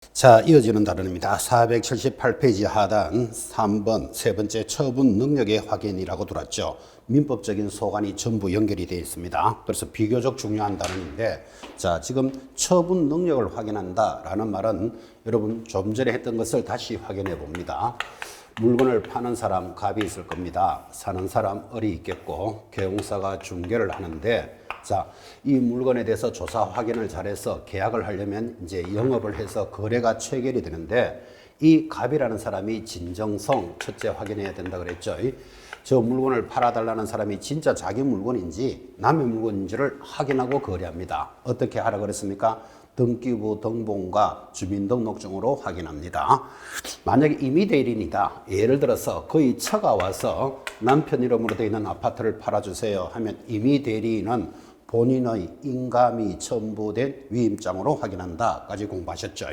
자, 이어지는 단원입니다. 478페이지 하단 3번 세 번째 처분 능력의 확인이라고 들었죠. 민법적인 소관이 전부 연결이 되어 있습니다. 그래서 비교적 중요한 단원인데, 자, 지금 처분 능력을 확인한다라는 말은 여러분 좀 전에 했던 것을 다시 확인해 봅니다. 물건을 파는 사람 갑이 있을 겁니다. 사는 사람 을이 있겠고, 계용사가 중개를 하는데, 자, 이 물건에 대해서 조사 확인을 잘해서 계약을 하려면 이제 영업을 해서 거래가 체결이 되는데, 이 갑이라는 사람이 진정성 첫째 확인해야 된다 그랬죠. 저 물건을 팔아달라는 사람이 진짜 자기 물건인지 남의 물건인지를 확인하고 거래합니다. 어떻게 하라 그랬습니까? 등기부 등본과 주민등록증으로 확인합니다. 만약에 임의대리인이다. 예를 들어서 그의 처가 와서 남편 이름으로 되어 있는 아파트를 팔아주세요 하면 임의대리인은 본인의 인감이 첨부된 위임장으로 확인한다까지 공부하셨죠.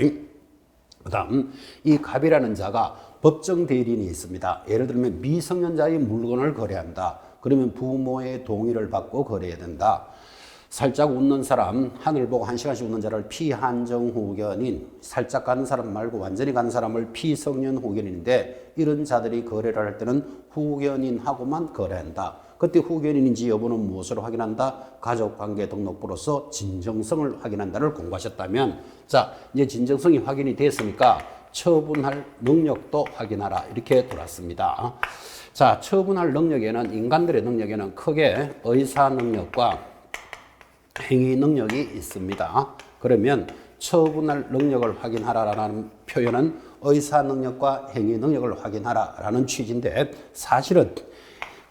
그 다음 이 갑이라는 자가 법정 대리인이 있습니다. 예를 들면 미성년자의 물건을 거래한다. 그러면 부모의 동의를 받고 거래해야 된다. 살짝 웃는 사람, 하늘 보고 1시간씩 웃는 자를 피한정 후견인, 살짝 가는 사람 말고 완전히 가는 사람을 피성년 후견인인데, 이런 자들이 거래를 할 때는 후견인하고만 거래한다. 그때 후견인인지 여부는 무엇으로 확인한다? 가족관계 등록부로서 진정성을 확인한다를 공부하셨다면, 자, 이제 진정성이 확인이 됐으니까 처분할 능력도 확인하라. 이렇게 돌았습니다. 자, 처분할 능력에는, 인간들의 능력에는 크게 의사 능력과 행위 능력이 있습니다. 그러면 처분할 능력을 확인하라라는 표현은 의사 능력과 행위 능력을 확인하라라는 취지인데, 사실은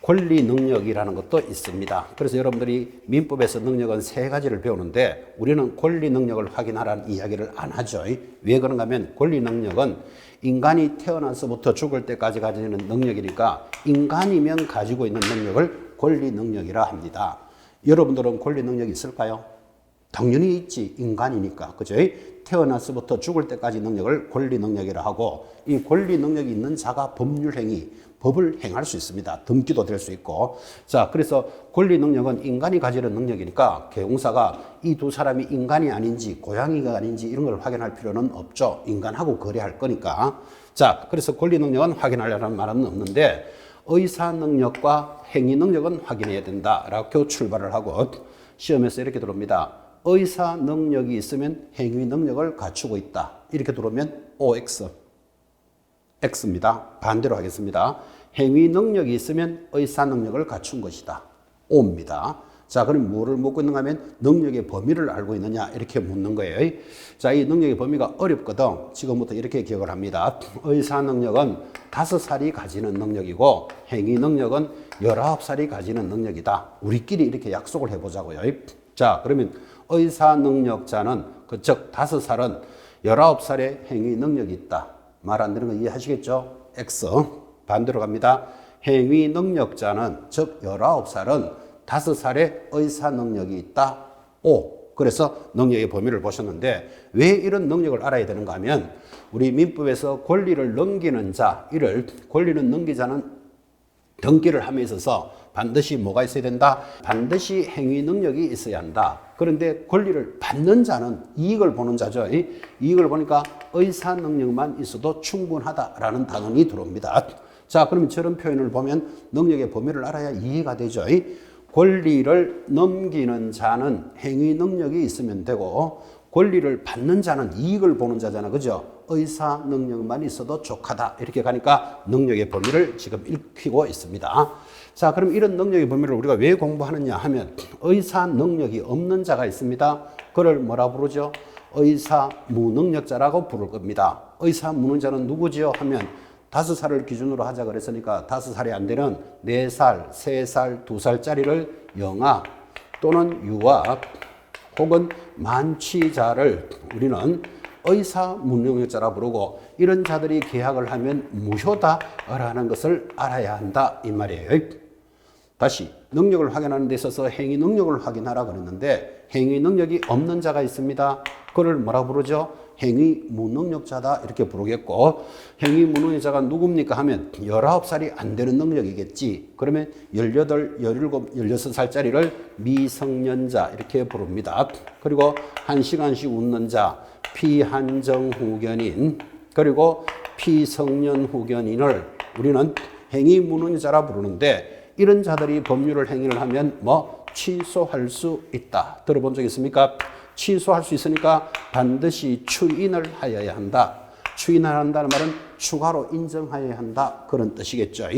권리 능력이라는 것도 있습니다. 그래서 여러분들이 민법에서 능력은 세 가지를 배우는데, 우리는 권리 능력을 확인하라는 이야기를 안 하죠. 왜 그런가 하면 권리 능력은 인간이 태어나서부터 죽을 때까지 가지는 능력이니까, 인간이면 가지고 있는 능력을 권리 능력이라 합니다. 여러분들은 권리 능력이 있을까요? 당연히 있지. 인간이니까. 그죠? 태어나서부터 죽을 때까지 능력을 권리 능력이라 하고, 이 권리 능력이 있는 자가 법률 행위, 법을 행할 수 있습니다. 등기도 될 수 있고. 자, 그래서 권리 능력은 인간이 가지는 능력이니까 계용사가 이 두 사람이 인간이 아닌지 고양이가 아닌지 이런 걸 확인할 필요는 없죠. 인간하고 거래할 거니까. 자, 그래서 권리 능력은 확인하려는 말은 없는데, 의사 능력과 행위 능력은 확인해야 된다라고 출발을 하고, 시험에서 이렇게 들어옵니다. 의사 능력이 있으면 행위 능력을 갖추고 있다. 이렇게 들어오면 OX. X입니다. 반대로 하겠습니다. 행위 능력이 있으면 의사 능력을 갖춘 것이다. O입니다. 자, 그럼 뭐를 묻고 있는가 하면 능력의 범위를 알고 있느냐 이렇게 묻는 거예요. 자, 이 능력의 범위가 어렵거든. 지금부터 이렇게 기억을 합니다. 의사 능력은 5살이 가지는 능력이고, 행위 능력은 19살이 가지는 능력이다. 우리끼리 이렇게 약속을 해보자고요. 자, 그러면 의사 능력자는, 즉 5살은 19살의 행위 능력이 있다. 말 안 되는 거 이해하시겠죠? X. 반대로 갑니다. 행위 능력자는, 즉 19살은 5살의 의사 능력이 있다. O. 그래서 능력의 범위를 보셨는데, 왜 이런 능력을 알아야 되는가 하면, 우리 민법에서 권리를 넘기는 자, 이를 권리는 넘기자는 등기를 함에 있어서 반드시 뭐가 있어야 된다? 반드시 행위 능력이 있어야 한다. 그런데 권리를 받는 자는 이익을 보는 자죠. 이익을 보니까 의사 능력만 있어도 충분하다라는 단언이 들어옵니다. 자, 그러면 저런 표현을 보면 능력의 범위를 알아야 이해가 되죠. 권리를 넘기는 자는 행위 능력이 있으면 되고, 권리를 받는 자는 이익을 보는 자잖아. 그죠? 의사 능력만 있어도 족하다. 이렇게 가니까 능력의 범위를 지금 읽히고 있습니다. 자, 그럼 이런 능력의 범위를 우리가 왜 공부하느냐 하면, 의사 능력이 없는 자가 있습니다. 그를 뭐라 부르죠? 의사 무능력자라고 부를 겁니다. 의사 무능자는 누구지요? 하면 5살을 기준으로 하자 그랬으니까 5살이 안 되는 4살, 3살, 2살짜리를 영아 또는 유아 혹은 만취자를 우리는 의사 무능력자라 부르고, 이런 자들이 계약을 하면 무효다라는 것을 알아야 한다 이 말이에요. 다시 능력을 확인하는 데 있어서 행위 능력을 확인하라 그랬는데, 행위 능력이 없는 자가 있습니다. 그를 뭐라 부르죠? 행위 무능력자다 이렇게 부르겠고, 행위 무능력자가 누굽니까 하면 19살이 안 되는 능력이겠지. 그러면 18, 17, 16살짜리를 미성년자 이렇게 부릅니다. 그리고 1시간씩 웃는 자, 피한정 후견인 그리고 피성년 후견인을 우리는 행위무능자라 부르는데 이런 자들이 법률을 행위를 하면 취소할 수 있다. 들어본 적 있습니까? 취소할 수 있으니까 반드시 추인을 하여야 한다. 추인을 한다는 말은 추가로 인정하여야 한다. 그런 뜻이겠죠.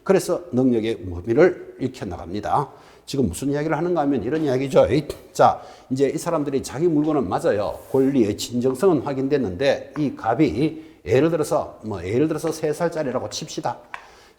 그래서 능력의 범위를 익혀나갑니다. 지금 무슨 이야기를 하는가 하면 이런 이야기죠. 자, 이제 이 사람들이 자기 물건은 맞아요. 권리의 진정성은 확인됐는데 이 갑이 예를 들어서 3살짜리라고 칩시다.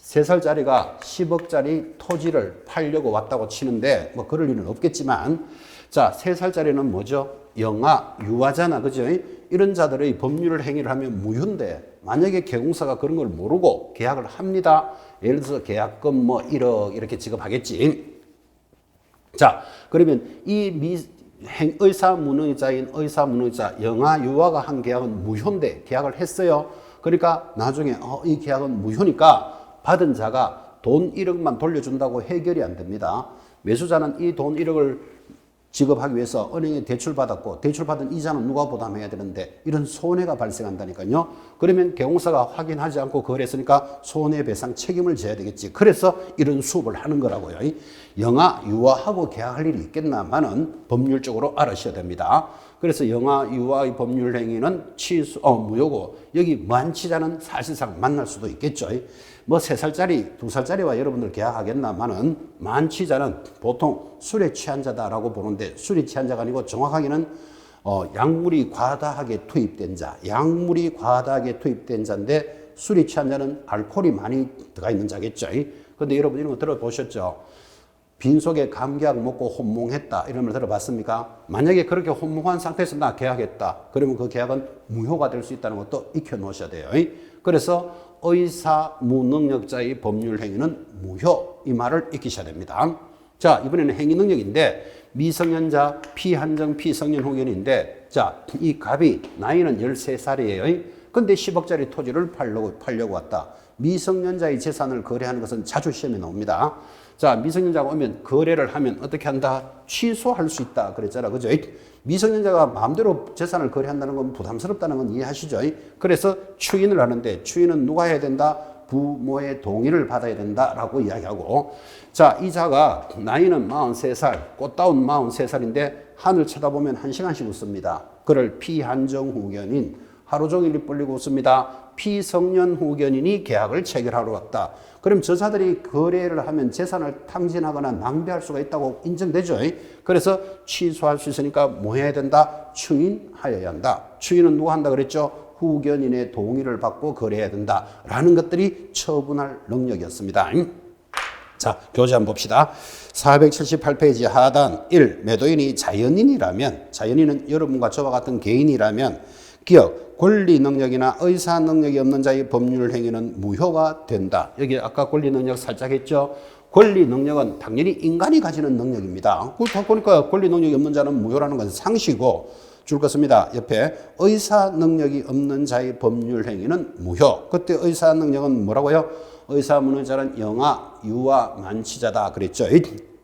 3살짜리가 10억짜리 토지를 팔려고 왔다고 치는데 그럴 일은 없겠지만 자, 3살짜리는 뭐죠? 영아, 유아잖아. 그죠? 이런 자들의 법률을 행위를 하면 무효인데 만약에 개공사가 그런 걸 모르고 계약을 합니다. 예를 들어서 계약금 1억 이렇게 지급하겠지. 자, 그러면 이 의사무능자인 의사무능자 영아, 유아가 한 계약은 무효인데 계약을 했어요. 그러니까 나중에 이 계약은 무효니까 받은 자가 돈 1억만 돌려준다고 해결이 안 됩니다. 매수자는 이 돈 1억을 지급하기 위해서 은행에 대출받았고 대출받은 이자는 누가 부담해야 되는데 이런 손해가 발생한다니까요. 그러면 개공사가 확인하지 않고 거래했으니까 손해배상 책임을 져야 되겠지. 그래서 이런 수업을 하는 거라고요. 영아, 유아하고 계약할 일이 있겠나마는 법률적으로 알으셔야 됩니다. 그래서 영아, 유아의 법률 행위는 무효고 여기 만취자는 사실상 만날 수도 있겠죠. 3살짜리, 2살짜리와 여러분들 계약하겠나마는 만취자는 보통 술에 취한 자다라고 보는데 술에 취한 자가 아니고 정확하게는 약물이 과다하게 투입된 자, 약물이 과다하게 투입된 자인데 술에 취한 자는 알코올이 많이 들어가 있는 자겠죠. 그런데 여러분 이런 거 들어보셨죠? 빈속에 감기약 먹고 혼몽했다 이런 말 들어봤습니까? 만약에 그렇게 혼몽한 상태에서 나 계약했다 그러면 그 계약은 무효가 될 수 있다는 것도 익혀 놓으셔야 돼요. 그래서 의사 무능력자의 법률 행위는 무효 이 말을 익히셔야 됩니다. 자, 이번에는 행위 능력인데 미성년자 피한정 피성년 후견인데 자, 이 갑이 나이는 13살이에요. 근데 10억짜리 토지를 팔려고 왔다. 미성년자의 재산을 거래하는 것은 자주 시험에 나옵니다. 자, 미성년자가 오면 거래를 하면 어떻게 한다? 취소할 수 있다 그랬잖아. 그죠? 미성년자가 마음대로 재산을 거래한다는 건 부담스럽다는 건 이해하시죠? 그래서 추인을 하는데 추인은 누가 해야 된다? 부모의 동의를 받아야 된다라고 이야기하고 자, 이 자가 나이는 43살, 꽃다운 43살인데 하늘 쳐다보면 1시간씩 웃습니다. 그를 피한정 후견인 하루 종일 입 벌리고 웃습니다. 피성년 후견인이 계약을 체결하러 왔다. 그럼 저자들이 거래를 하면 재산을 탕진하거나 낭비할 수가 있다고 인정되죠. 그래서 취소할 수 있으니까 뭐 해야 된다? 추인하여야 한다. 추인은 누가 한다 그랬죠? 후견인의 동의를 받고 거래해야 된다라는 것들이 처분할 능력이었습니다. 자, 교재 한번 봅시다. 478페이지 하단 1. 매도인이 자연인이라면 자연인은 여러분과 저와 같은 개인이라면 기억, 권리 능력이나 의사 능력이 없는 자의 법률 행위는 무효가 된다. 여기 아까 권리 능력 살짝 했죠. 권리 능력은 당연히 인간이 가지는 능력입니다. 보니까 권리 능력이 없는 자는 무효라는 것은 상시고 줄 것입니다. 옆에 의사 능력이 없는 자의 법률 행위는 무효. 그때 의사 능력은 뭐라고요? 의사 무능자는 영아, 유아, 만취자다 그랬죠.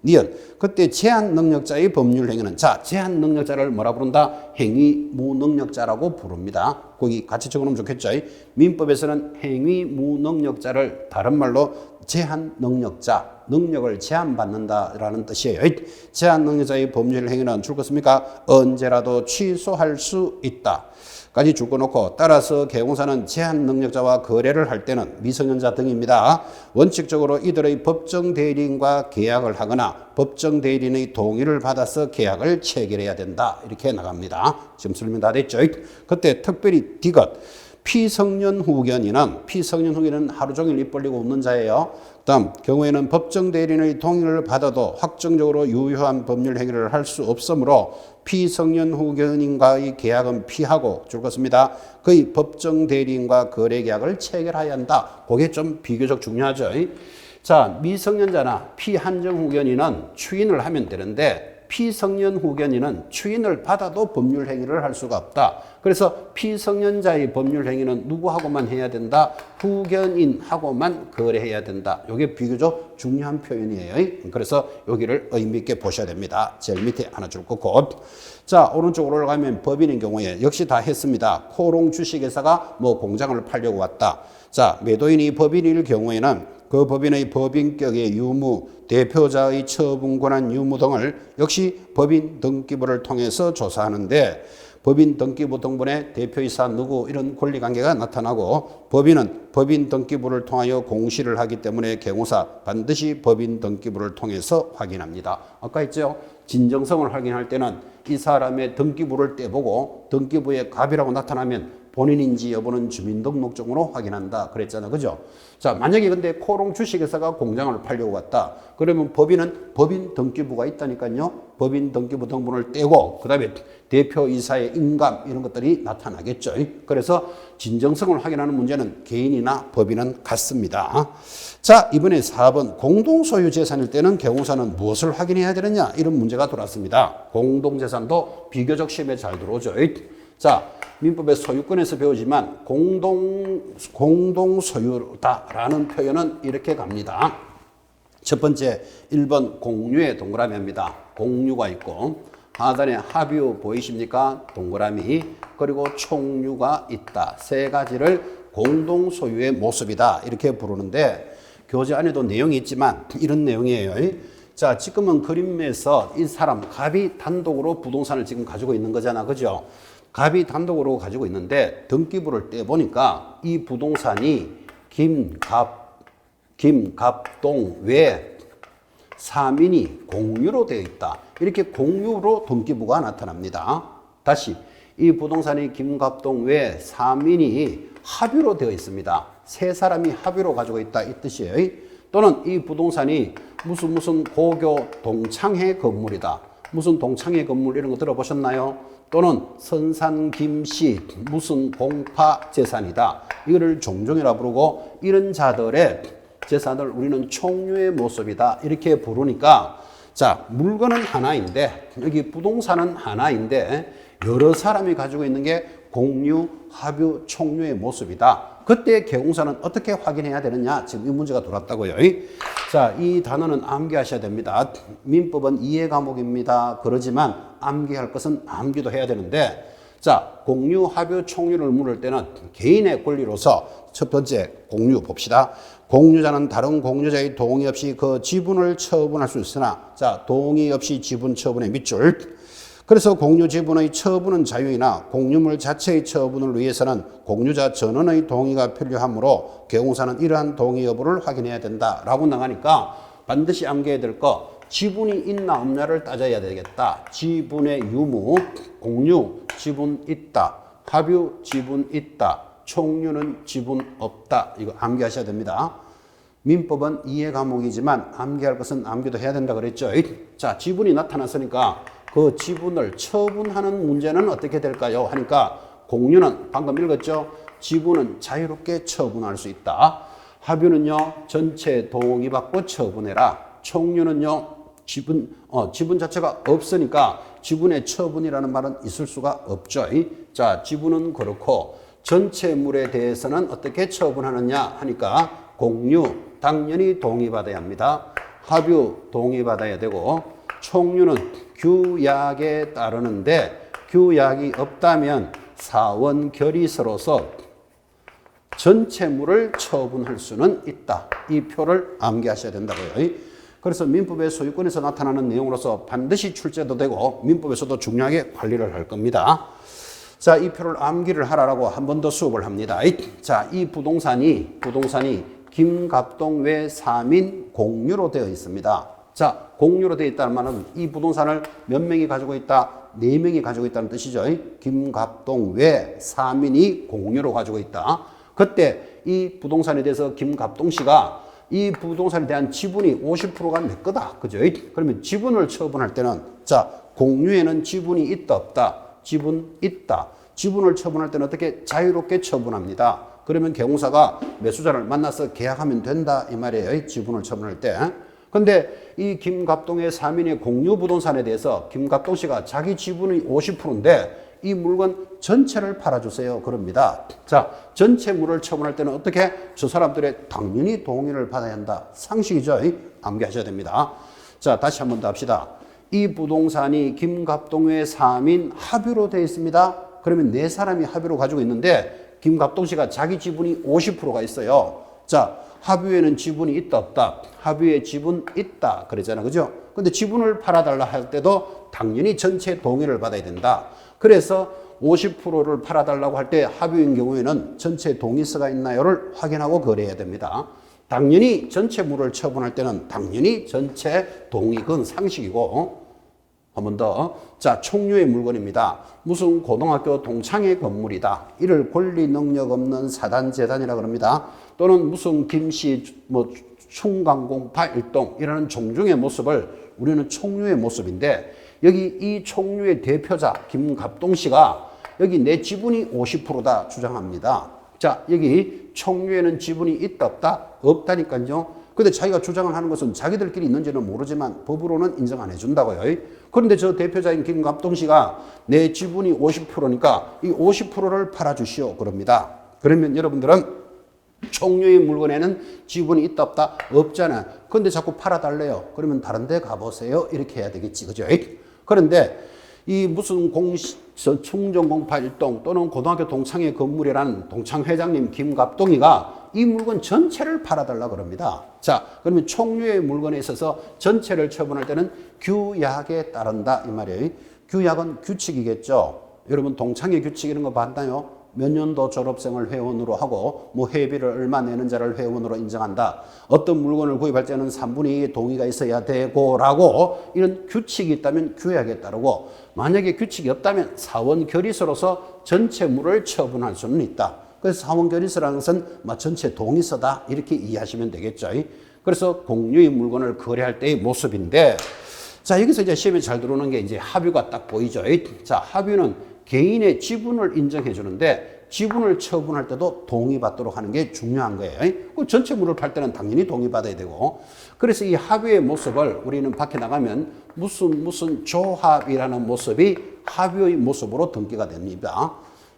니은 그때 제한 능력자의 법률 행위는 자, 제한 능력자를 뭐라 부른다? 행위 무능력자라고 부릅니다. 거기 같이 적어놓으면 좋겠죠. 민법에서는 행위 무능력자를 다른 말로 제한 능력자, 능력을 제한받는다라는 뜻이에요. 제한 능력자의 법률 행위는 줄 것입니까? 언제라도 취소할 수 있다. 까지 줄거놓고 따라서 개공사는 제한 능력자와 거래를 할 때는 미성년자 등입니다. 원칙적으로 이들의 법정 대리인과 계약을 하거나 법정 대리인의 동의를 받아서 계약을 체결해야 된다. 이렇게 나갑니다. 지금 설명 다 됐죠? 그때 특별히 D것 피성년 후견인은 하루 종일 입 벌리고 웃는 자예요. 다음 경우에는 법정 대리인의 동의를 받아도 확정적으로 유효한 법률 행위를 할 수 없으므로 피성년 후견인과의 계약은 피하고 줄 것입니다. 그의 법정 대리인과 거래 계약을 체결해야 한다. 그게 좀 비교적 중요하죠. 자, 미성년자나 피한정 후견인은 추인을 하면 되는데 피성년 후견인은 추인을 받아도 법률 행위를 할 수가 없다. 그래서 피성년자의 법률 행위는 누구하고만 해야 된다? 후견인하고만 거래해야 된다. 이게 비교적 중요한 표현이에요. 그래서 여기를 의미 있게 보셔야 됩니다. 제일 밑에 하나 줄 거고. 자, 오른쪽으로 올라가면 법인인 경우에 역시 다 했습니다. 코롱 주식회사가 뭐 공장을 팔려고 왔다. 자, 매도인이 법인일 경우에는 그 법인의 법인격의 유무, 대표자의 처분 권한 유무 등을 역시 법인 등기부를 통해서 조사하는데 법인 등기부 등본에 대표이사 누구 이런 권리관계가 나타나고 법인은 법인 등기부를 통하여 공시를 하기 때문에 경우사 반드시 법인 등기부를 통해서 확인합니다. 아까 했죠? 진정성을 확인할 때는 이 사람의 등기부를 떼보고 등기부에 갑이라고 나타나면 본인인지 여부는 주민등록증으로 확인한다 그랬잖아. 그죠? 자, 만약에 근데 코롱 주식회사가 공장을 팔려고 왔다. 그러면 법인은 법인 등기부가 있다니까요. 법인 등기부 등본을 떼고 그다음에 대표이사의 인감 이런 것들이 나타나겠죠. 그래서 진정성을 확인하는 문제는 개인이나 법인은 같습니다. 자, 이번에 4번 공동소유 재산일 때는 경우사는 무엇을 확인해야 되느냐 이런 문제가 들어왔습니다. 공동재산도 비교적 시험에 잘 들어오죠. 자, 민법의 소유권에서 배우지만 공동소유다라는 표현은 이렇게 갑니다. 첫 번째 1번 공유의 동그라미입니다. 공유가 있고 하단에 합유 보이십니까? 동그라미 그리고 총유가 있다. 세 가지를 공동소유의 모습이다 이렇게 부르는데 교재 안에도 내용이 있지만 이런 내용이에요. 자, 지금은 그림에서 이 사람 갑이 단독으로 부동산을 지금 가지고 있는 거잖아. 그죠? 갑이 단독으로 가지고 있는데 등기부를 떼보니까 이 부동산이 김갑동 외 3인이 공유로 되어 있다. 이렇게 공유로 등기부가 나타납니다. 다시 이 부동산이 김갑동 외 3인이 합유로 되어 있습니다. 세 사람이 합유로 가지고 있다 이 뜻이에요. 또는 이 부동산이 무슨 고교 동창회 건물이다. 무슨 동창회 건물 이런 거 들어보셨나요? 또는 선산 김씨 무슨 공파 재산이다. 이거를 종종이라 부르고 이런 자들의 재산을 우리는 총유의 모습이다. 이렇게 부르니까 자, 물건은 하나인데 여기 부동산은 하나인데 여러 사람이 가지고 있는 게 공유, 합유, 총유의 모습이다. 그때 개공사는 어떻게 확인해야 되느냐? 지금 이 문제가 들어왔다고요. 자, 이 단어는 암기하셔야 됩니다. 민법은 이해 과목입니다. 그러지만 암기할 것은 암기도 해야 되는데 자, 공유, 합유, 총유를 물을 때는 개인의 권리로서 첫 번째 공유 봅시다. 공유자는 다른 공유자의 동의 없이 그 지분을 처분할 수 있으나 자, 동의 없이 지분 처분의 밑줄. 그래서 공유 지분의 처분은 자유이나 공유물 자체의 처분을 위해서는 공유자 전원의 동의가 필요하므로 개공사는 이러한 동의 여부를 확인해야 된다라고 나가니까 반드시 암기해야 될 거 지분이 있나 없나를 따져야 되겠다. 지분의 유무, 공유 지분 있다, 합유 지분 있다, 총유는 지분 없다. 이거 암기하셔야 됩니다. 민법은 이해 과목이지만 암기할 것은 암기도 해야 된다 그랬죠. 자, 지분이 나타났으니까 그 지분을 처분하는 문제는 어떻게 될까요? 하니까 공유는 방금 읽었죠? 지분은 자유롭게 처분할 수 있다. 합유는요, 전체 동의받고 처분해라. 총유는요, 지분 자체가 없으니까 지분의 처분이라는 말은 있을 수가 없죠. 자, 지분은 그렇고 전체물에 대해서는 어떻게 처분하느냐 하니까 공유, 당연히 동의받아야 합니다. 합유 동의받아야 되고 총유는 규약에 따르는데 규약이 없다면 사원 결의서로서 전체물을 처분할 수는 있다. 이 표를 암기하셔야 된다고요. 그래서 민법의 소유권에서 나타나는 내용으로서 반드시 출제도 되고 민법에서도 중요하게 관리를 할 겁니다. 자, 이 표를 암기를 하라고 한 번 더 수업을 합니다. 자, 이 부동산이 김갑동 외 3인 공유로 되어 있습니다. 자, 공유로 되어 있다는 말은 이 부동산을 몇 명이 가지고 있다? 4명이 가지고 있다는 뜻이죠. 김갑동 외 3인이 공유로 가지고 있다. 그때 이 부동산에 대해서 김갑동 씨가 이 부동산에 대한 지분이 50%가 내 거다. 그죠? 그러면 지분을 처분할 때는 자, 공유에는 지분이 있다 없다? 지분 있다. 지분을 처분할 때는 어떻게 자유롭게 처분합니다. 그러면 개공사가 매수자를 만나서 계약하면 된다 이 말이에요. 지분을 처분할 때. 근데 이 김갑동의 3인의 공유 부동산에 대해서 김갑동 씨가 자기 지분이 50%인데 이 물건 전체를 팔아주세요. 그럽니다. 자, 전체물을 처분할 때는 어떻게? 저 사람들의 당연히 동의를 받아야 한다. 상식이죠. 암기하셔야 됩니다. 자, 다시 한 번 더 합시다. 이 부동산이 김갑동의 3인 합의로 되어 있습니다. 그러면 네 사람이 합의로 가지고 있는데 김갑동 씨가 자기 지분이 50%가 있어요. 자, 합의에는 지분이 있다 없다? 합의에 지분 있다 그러잖아. 그죠? 근데 지분을 팔아달라 할 때도 당연히 전체 동의를 받아야 된다. 그래서 50%를 팔아달라고 할 때 합의인 경우에는 전체 동의서가 있나요를 확인하고 거래해야 됩니다. 당연히 전체물을 처분할 때는 당연히 전체 동의, 그건 상식이고. 한 번 더. 자, 총류의 물건입니다. 무슨 고등학교 동창회 건물이다. 이를 권리 능력 없는 사단, 재단이라 그럽니다. 또는 무슨 김씨, 충강공파 일동이라는 종중의 모습을 우리는 총류의 모습인데 여기 이 총류의 대표자 김갑동 씨가 여기 내 지분이 50%다 주장합니다. 자, 여기 총류에는 지분이 있다 없다? 없다니까요. 근데 자기가 주장을 하는 것은 자기들끼리 있는지는 모르지만 법으로는 인정 안 해준다고요. 그런데 저 대표자인 김갑동 씨가 내 지분이 50%니까 이 50%를 팔아주시오 그럽니다. 그러면 여러분들은 총류의 물건에는 지분이 있다 없다? 없잖아. 그런데 자꾸 팔아달래요. 그러면 다른 데 가보세요. 이렇게 해야 되겠지. 그죠? 그런데 이 무슨 충정공파 일동 또는 고등학교 동창회 건물이라는 동창회장님 김갑동이가 이 물건 전체를 팔아달라 그럽니다. 자, 그러면 총류의 물건에 있어서 전체를 처분할 때는 규약에 따른다 이 말이에요. 규약은 규칙이겠죠. 여러분 동창회 규칙 이런 거 봤나요? 몇 년도 졸업생을 회원으로 하고 회비를 얼마 내는 자를 회원으로 인정한다. 어떤 물건을 구입할 때는 3분의 2의 동의가 있어야 되고라고 이런 규칙이 있다면 규약에 따르고 만약에 규칙이 없다면 사원 결의서로서 전체물을 처분할 수는 있다. 그래서 사원 결의서라는 것은 전체 동의서다 이렇게 이해하시면 되겠죠. 그래서 공유의 물건을 거래할 때의 모습인데 자, 여기서 이제 시험에 잘 들어오는 게 이제 합의가 딱 보이죠. 자, 합의는 개인의 지분을 인정해 주는데 지분을 처분할 때도 동의받도록 하는 게 중요한 거예요. 그 전체물을 팔 때는 당연히 동의받아야 되고 그래서 이 합의의 모습을 우리는 밖에 나가면 무슨 조합이라는 모습이 합의의 모습으로 등기가 됩니다.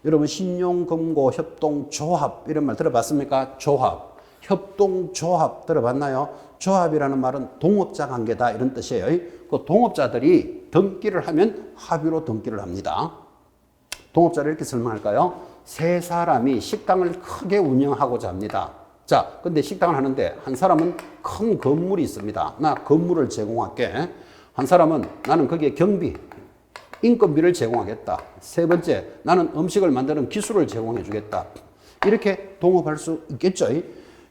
여러분 신용금고협동조합 이런 말 들어봤습니까? 조합, 협동조합 들어봤나요? 조합이라는 말은 동업자 관계다 이런 뜻이에요. 그 동업자들이 등기를 하면 합의로 등기를 합니다. 동업자를 이렇게 설명할까요? 세 사람이 식당을 크게 운영하고자 합니다. 자, 근데 식당을 하는데 한 사람은 큰 건물이 있습니다. 나 건물을 제공할게. 한 사람은 나는 거기에 경비, 인건비를 제공하겠다. 세 번째, 나는 음식을 만드는 기술을 제공해 주겠다. 이렇게 동업할 수 있겠죠.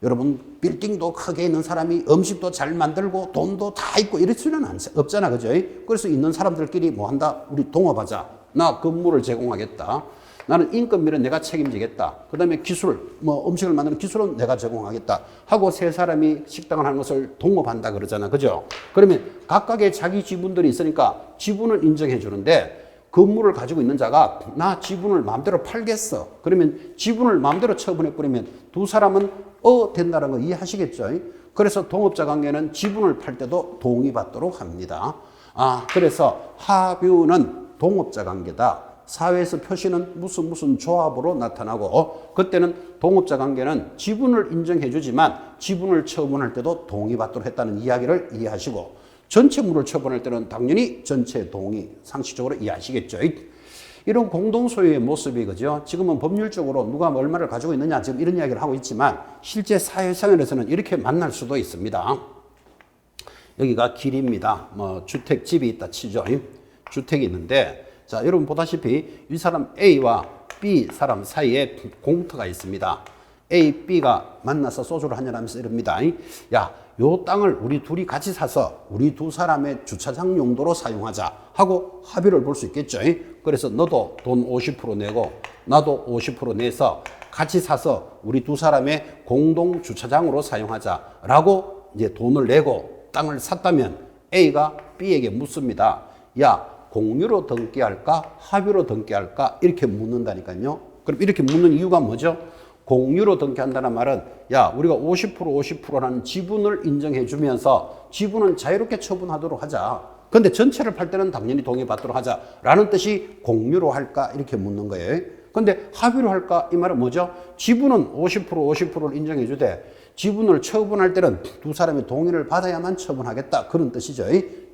여러분 빌딩도 크게 있는 사람이 음식도 잘 만들고 돈도 다 있고 이럴 수는 없잖아. 그죠? 그래서 있는 사람들끼리 뭐 한다? 우리 동업하자. 나 건물을 제공하겠다. 나는 인건비는 내가 책임지겠다. 그 다음에 기술, 음식을 만드는 기술은 내가 제공하겠다. 하고 세 사람이 식당을 하는 것을 동업한다 그러잖아. 그죠? 그러면 각각의 자기 지분들이 있으니까 지분을 인정해 주는데 건물을 가지고 있는 자가 나 지분을 마음대로 팔겠어. 그러면 지분을 마음대로 처분해 버리면 두 사람은 된다는 거 이해하시겠죠? 그래서 동업자 관계는 지분을 팔 때도 동의받도록 합니다. 그래서 하뷰는 동업자 관계다. 사회에서 표시는 무슨 조합으로 나타나고 그때는 동업자 관계는 지분을 인정해 주지만 지분을 처분할 때도 동의받도록 했다는 이야기를 이해하시고 전체물을 처분할 때는 당연히 전체 동의 상식적으로 이해하시겠죠. 이런 공동소유의 모습이 그죠? 지금은 법률적으로 누가 얼마를 가지고 있느냐 지금 이런 이야기를 하고 있지만 실제 사회생활에서는 이렇게 만날 수도 있습니다. 여기가 길입니다. 주택집이 있다 치죠. 주택이 있는데 자, 여러분 보다시피 이 사람 A와 B 사람 사이에 공터가 있습니다. A, B가 만나서 소주를 한잔 하면서 이럽니다. 야, 요 땅을 우리 둘이 같이 사서 우리 두 사람의 주차장 용도로 사용하자 하고 합의를 볼 수 있겠죠. 그래서 너도 돈 50% 내고 나도 50% 내서 같이 사서 우리 두 사람의 공동 주차장으로 사용하자라고 이제 돈을 내고 땅을 샀다면 A가 B에게 묻습니다. 야, 공유로 등기할까? 합의로 등기할까? 이렇게 묻는다니까요. 그럼 이렇게 묻는 이유가 뭐죠? 공유로 등기한다는 말은 야 우리가 50%라는 지분을 인정해 주면서 지분은 자유롭게 처분하도록 하자. 근데 전체를 팔 때는 당연히 동의받도록 하자라는 뜻이 공유로 할까 이렇게 묻는 거예요. 근데 합의로 할까 이 말은 뭐죠? 지분은 50%를 인정해 주되 지분을 처분할 때는 두 사람이 동의를 받아야만 처분하겠다 그런 뜻이죠.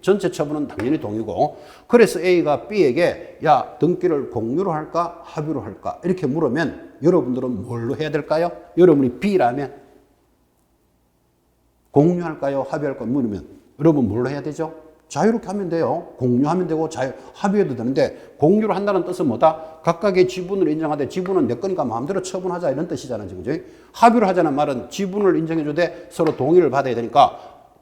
전체 처분은 당연히 동의고. 그래서 A가 B에게 야 등기를 공유로 할까 합의로 할까 이렇게 물으면 여러분들은 뭘로 해야 될까요? 여러분이 B라면 공유할까요 합의할까요 물으면 여러분 뭘로 해야 되죠? 자유롭게 하면 돼요. 공유하면 되고 합의해도 되는데 공유로 한다는 뜻은 뭐다? 각각의 지분을 인정하되 지분은 내 거니까 마음대로 처분하자 이런 뜻이잖아요. 지금 합의를 하자는 말은 지분을 인정해 주되 서로 동의를 받아야 되니까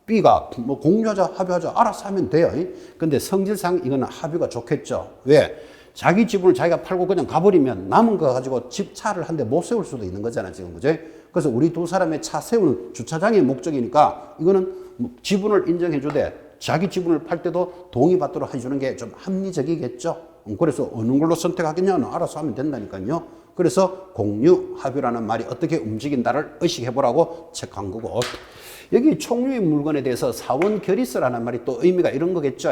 B가 뭐 공유하자 합의하자 알아서 하면 돼요. 근데 성질상 이거는 합의가 좋겠죠. 왜? 자기 지분을 자기가 팔고 그냥 가버리면 남은 거 가지고 집 차를 한 대 못 세울 수도 있는 거잖아요. 지금 그죠? 그래서 우리 두 사람의 차 세우는 주차장의 목적이니까 이거는 지분을 인정해 주되 자기 지분을 팔 때도 동의받도록 해주는 게 좀 합리적이겠죠. 그래서 어느 걸로 선택하겠냐는 알아서 하면 된다니까요. 그래서 공유, 합의라는 말이 어떻게 움직인다를 의식해보라고 책한 거고 여기 총류의 물건에 대해서 사원 결의서라는 말이 또 의미가 이런 거겠죠.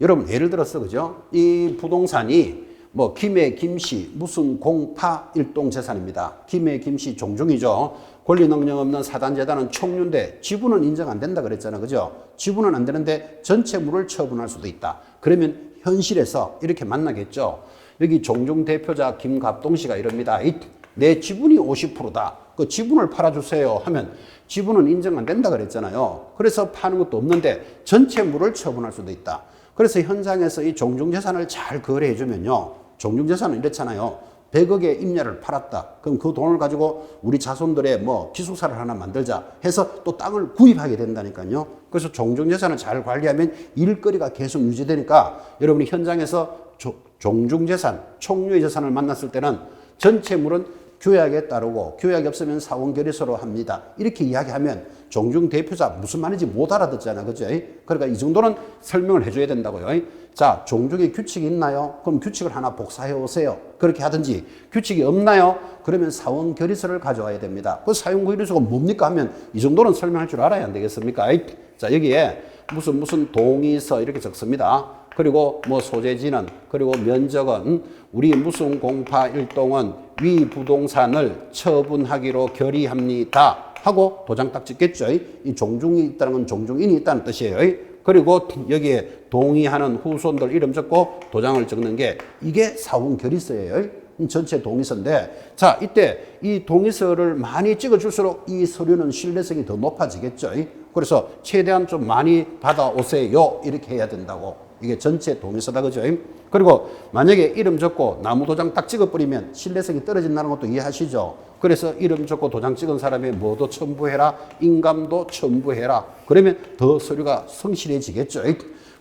여러분 예를 들어서 그죠? 이 부동산이 뭐 김해 김씨 무슨 공파 일동재산입니다. 김해 김씨 종중이죠. 권리 능력 없는 사단재단은 총류인데 지분은 인정 안 된다 그랬잖아. 그죠? 지분은 안 되는데 전체물을 처분할 수도 있다. 그러면 현실에서 이렇게 만나겠죠. 여기 종중 대표자 김갑동 씨가 이럽니다. 내 지분이 50%다. 그 지분을 팔아주세요 하면 지분은 인정 안 된다 그랬잖아요. 그래서 파는 것도 없는데 전체물을 처분할 수도 있다. 그래서 현장에서 이 종중재산을 잘 거래해 주면요. 종중재산은 이렇잖아요. 100억의 임야를 팔았다. 그럼 그 돈을 가지고 우리 자손들의 뭐 기숙사를 하나 만들자 해서 또 땅을 구입하게 된다니까요. 그래서 종중재산을 잘 관리하면 일거리가 계속 유지되니까 여러분이 현장에서 종중재산, 총류의 재산을 만났을 때는 전체물은 규약에 따르고 규약이 없으면 사원결의서로 합니다. 이렇게 이야기하면 종중 대표자 무슨 말인지 못 알아듣잖아. 그죠? 그러니까 이 정도는 설명을 해줘야 된다고요. 자, 종중에 규칙이 있나요? 그럼 규칙을 하나 복사해 오세요. 그렇게 하든지 규칙이 없나요? 그러면 사원결의서를 가져와야 됩니다. 그 사원결의서가 뭡니까 하면 이 정도는 설명할 줄 알아야 안 되겠습니까? 자, 여기에 무슨 동의서 이렇게 적습니다. 그리고 뭐 소재지는 그리고 면적은 우리 무슨 공파 일동은 위 부동산을 처분하기로 결의합니다 하고 도장 딱 찍겠죠. 이 종중이 있다는 건 종중인이 있다는 뜻이에요. 그리고 여기에 동의하는 후손들 이름 적고 도장을 적는 게 이게 사원결의서예요. 전체 동의서인데 자 이때 이 동의서를 많이 찍어줄수록 이 서류는 신뢰성이 더 높아지겠죠. 그래서 최대한 좀 많이 받아오세요 이렇게 해야 된다고. 이게 전체 동의서다 그죠? 그리고 만약에 이름 적고 나무 도장 딱 찍어버리면 신뢰성이 떨어진다는 것도 이해하시죠? 그래서 이름 적고 도장 찍은 사람이 뭐도 첨부해라, 인감도 첨부해라. 그러면 더 서류가 성실해지겠죠?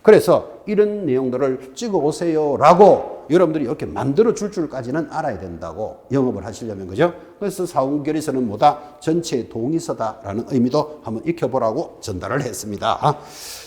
그래서 이런 내용들을 찍어 오세요라고 여러분들이 이렇게 만들어 줄 줄까지는 알아야 된다고 영업을 하시려면 그죠? 그래서 사원결의서는 뭐다? 전체 동의서다라는 의미도 한번 익혀보라고 전달을 했습니다.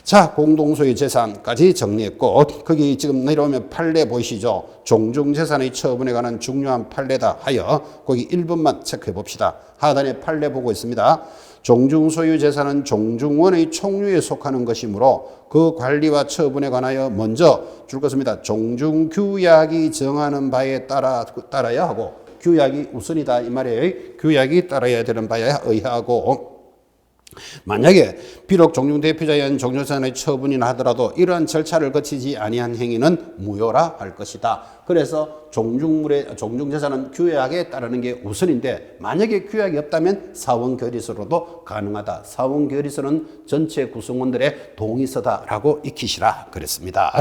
자, 공동소유 재산까지 정리했고 거기 지금 내려오면 판례 보이시죠? 종중재산의 처분에 관한 중요한 판례다 하여 거기 1번만 체크해 봅시다. 하단에 판례 보고 있습니다. 종중소유 재산은 종중원의 총류에 속하는 것이므로 그 관리와 처분에 관하여 먼저 줄 것입니다. 종중규약이 정하는 바에 따라야 하고 규약이 우선이다 이 말이에요. 규약이 따라야 되는 바에 의하고 만약에 비록 종중대표자에 의한 종중재산의 처분이나 하더라도 이러한 절차를 거치지 아니한 행위는 무효라 할 것이다. 그래서 종중재산은 규약에 따르는 게 우선인데 만약에 규약이 없다면 사원결의서로도 가능하다. 사원결의서는 전체 구성원들의 동의서다라고 익히시라 그랬습니다.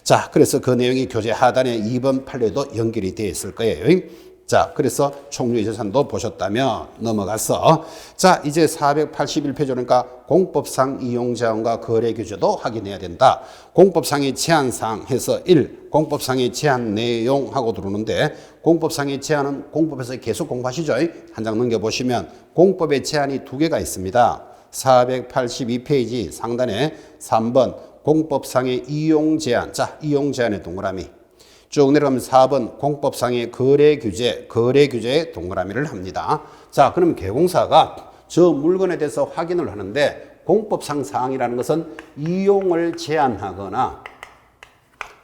자, 그래서 그 내용이 교재 하단에 2번 판례도 연결이 되어 있을 거예요. 자, 그래서 총류의 재산도 보셨다면 넘어가서 자, 이제 481페이지니까 공법상 이용제한과 거래규제도 확인해야 된다. 공법상의 제한사항 해서 1, 공법상의 제한 내용하고 들어오는데 공법상의 제한은 공법에서 계속 공부하시죠. 한 장 넘겨보시면 공법의 제한이 두 개가 있습니다. 482페이지 상단에 3번 공법상의 이용제한. 자, 이용제한의 동그라미. 쭉 내려가면 4번 공법상의 거래 규제에 동그라미를 합니다. 자, 그럼 개공사가 저 물건에 대해서 확인을 하는데 공법상 사항이라는 것은 이용을 제한하거나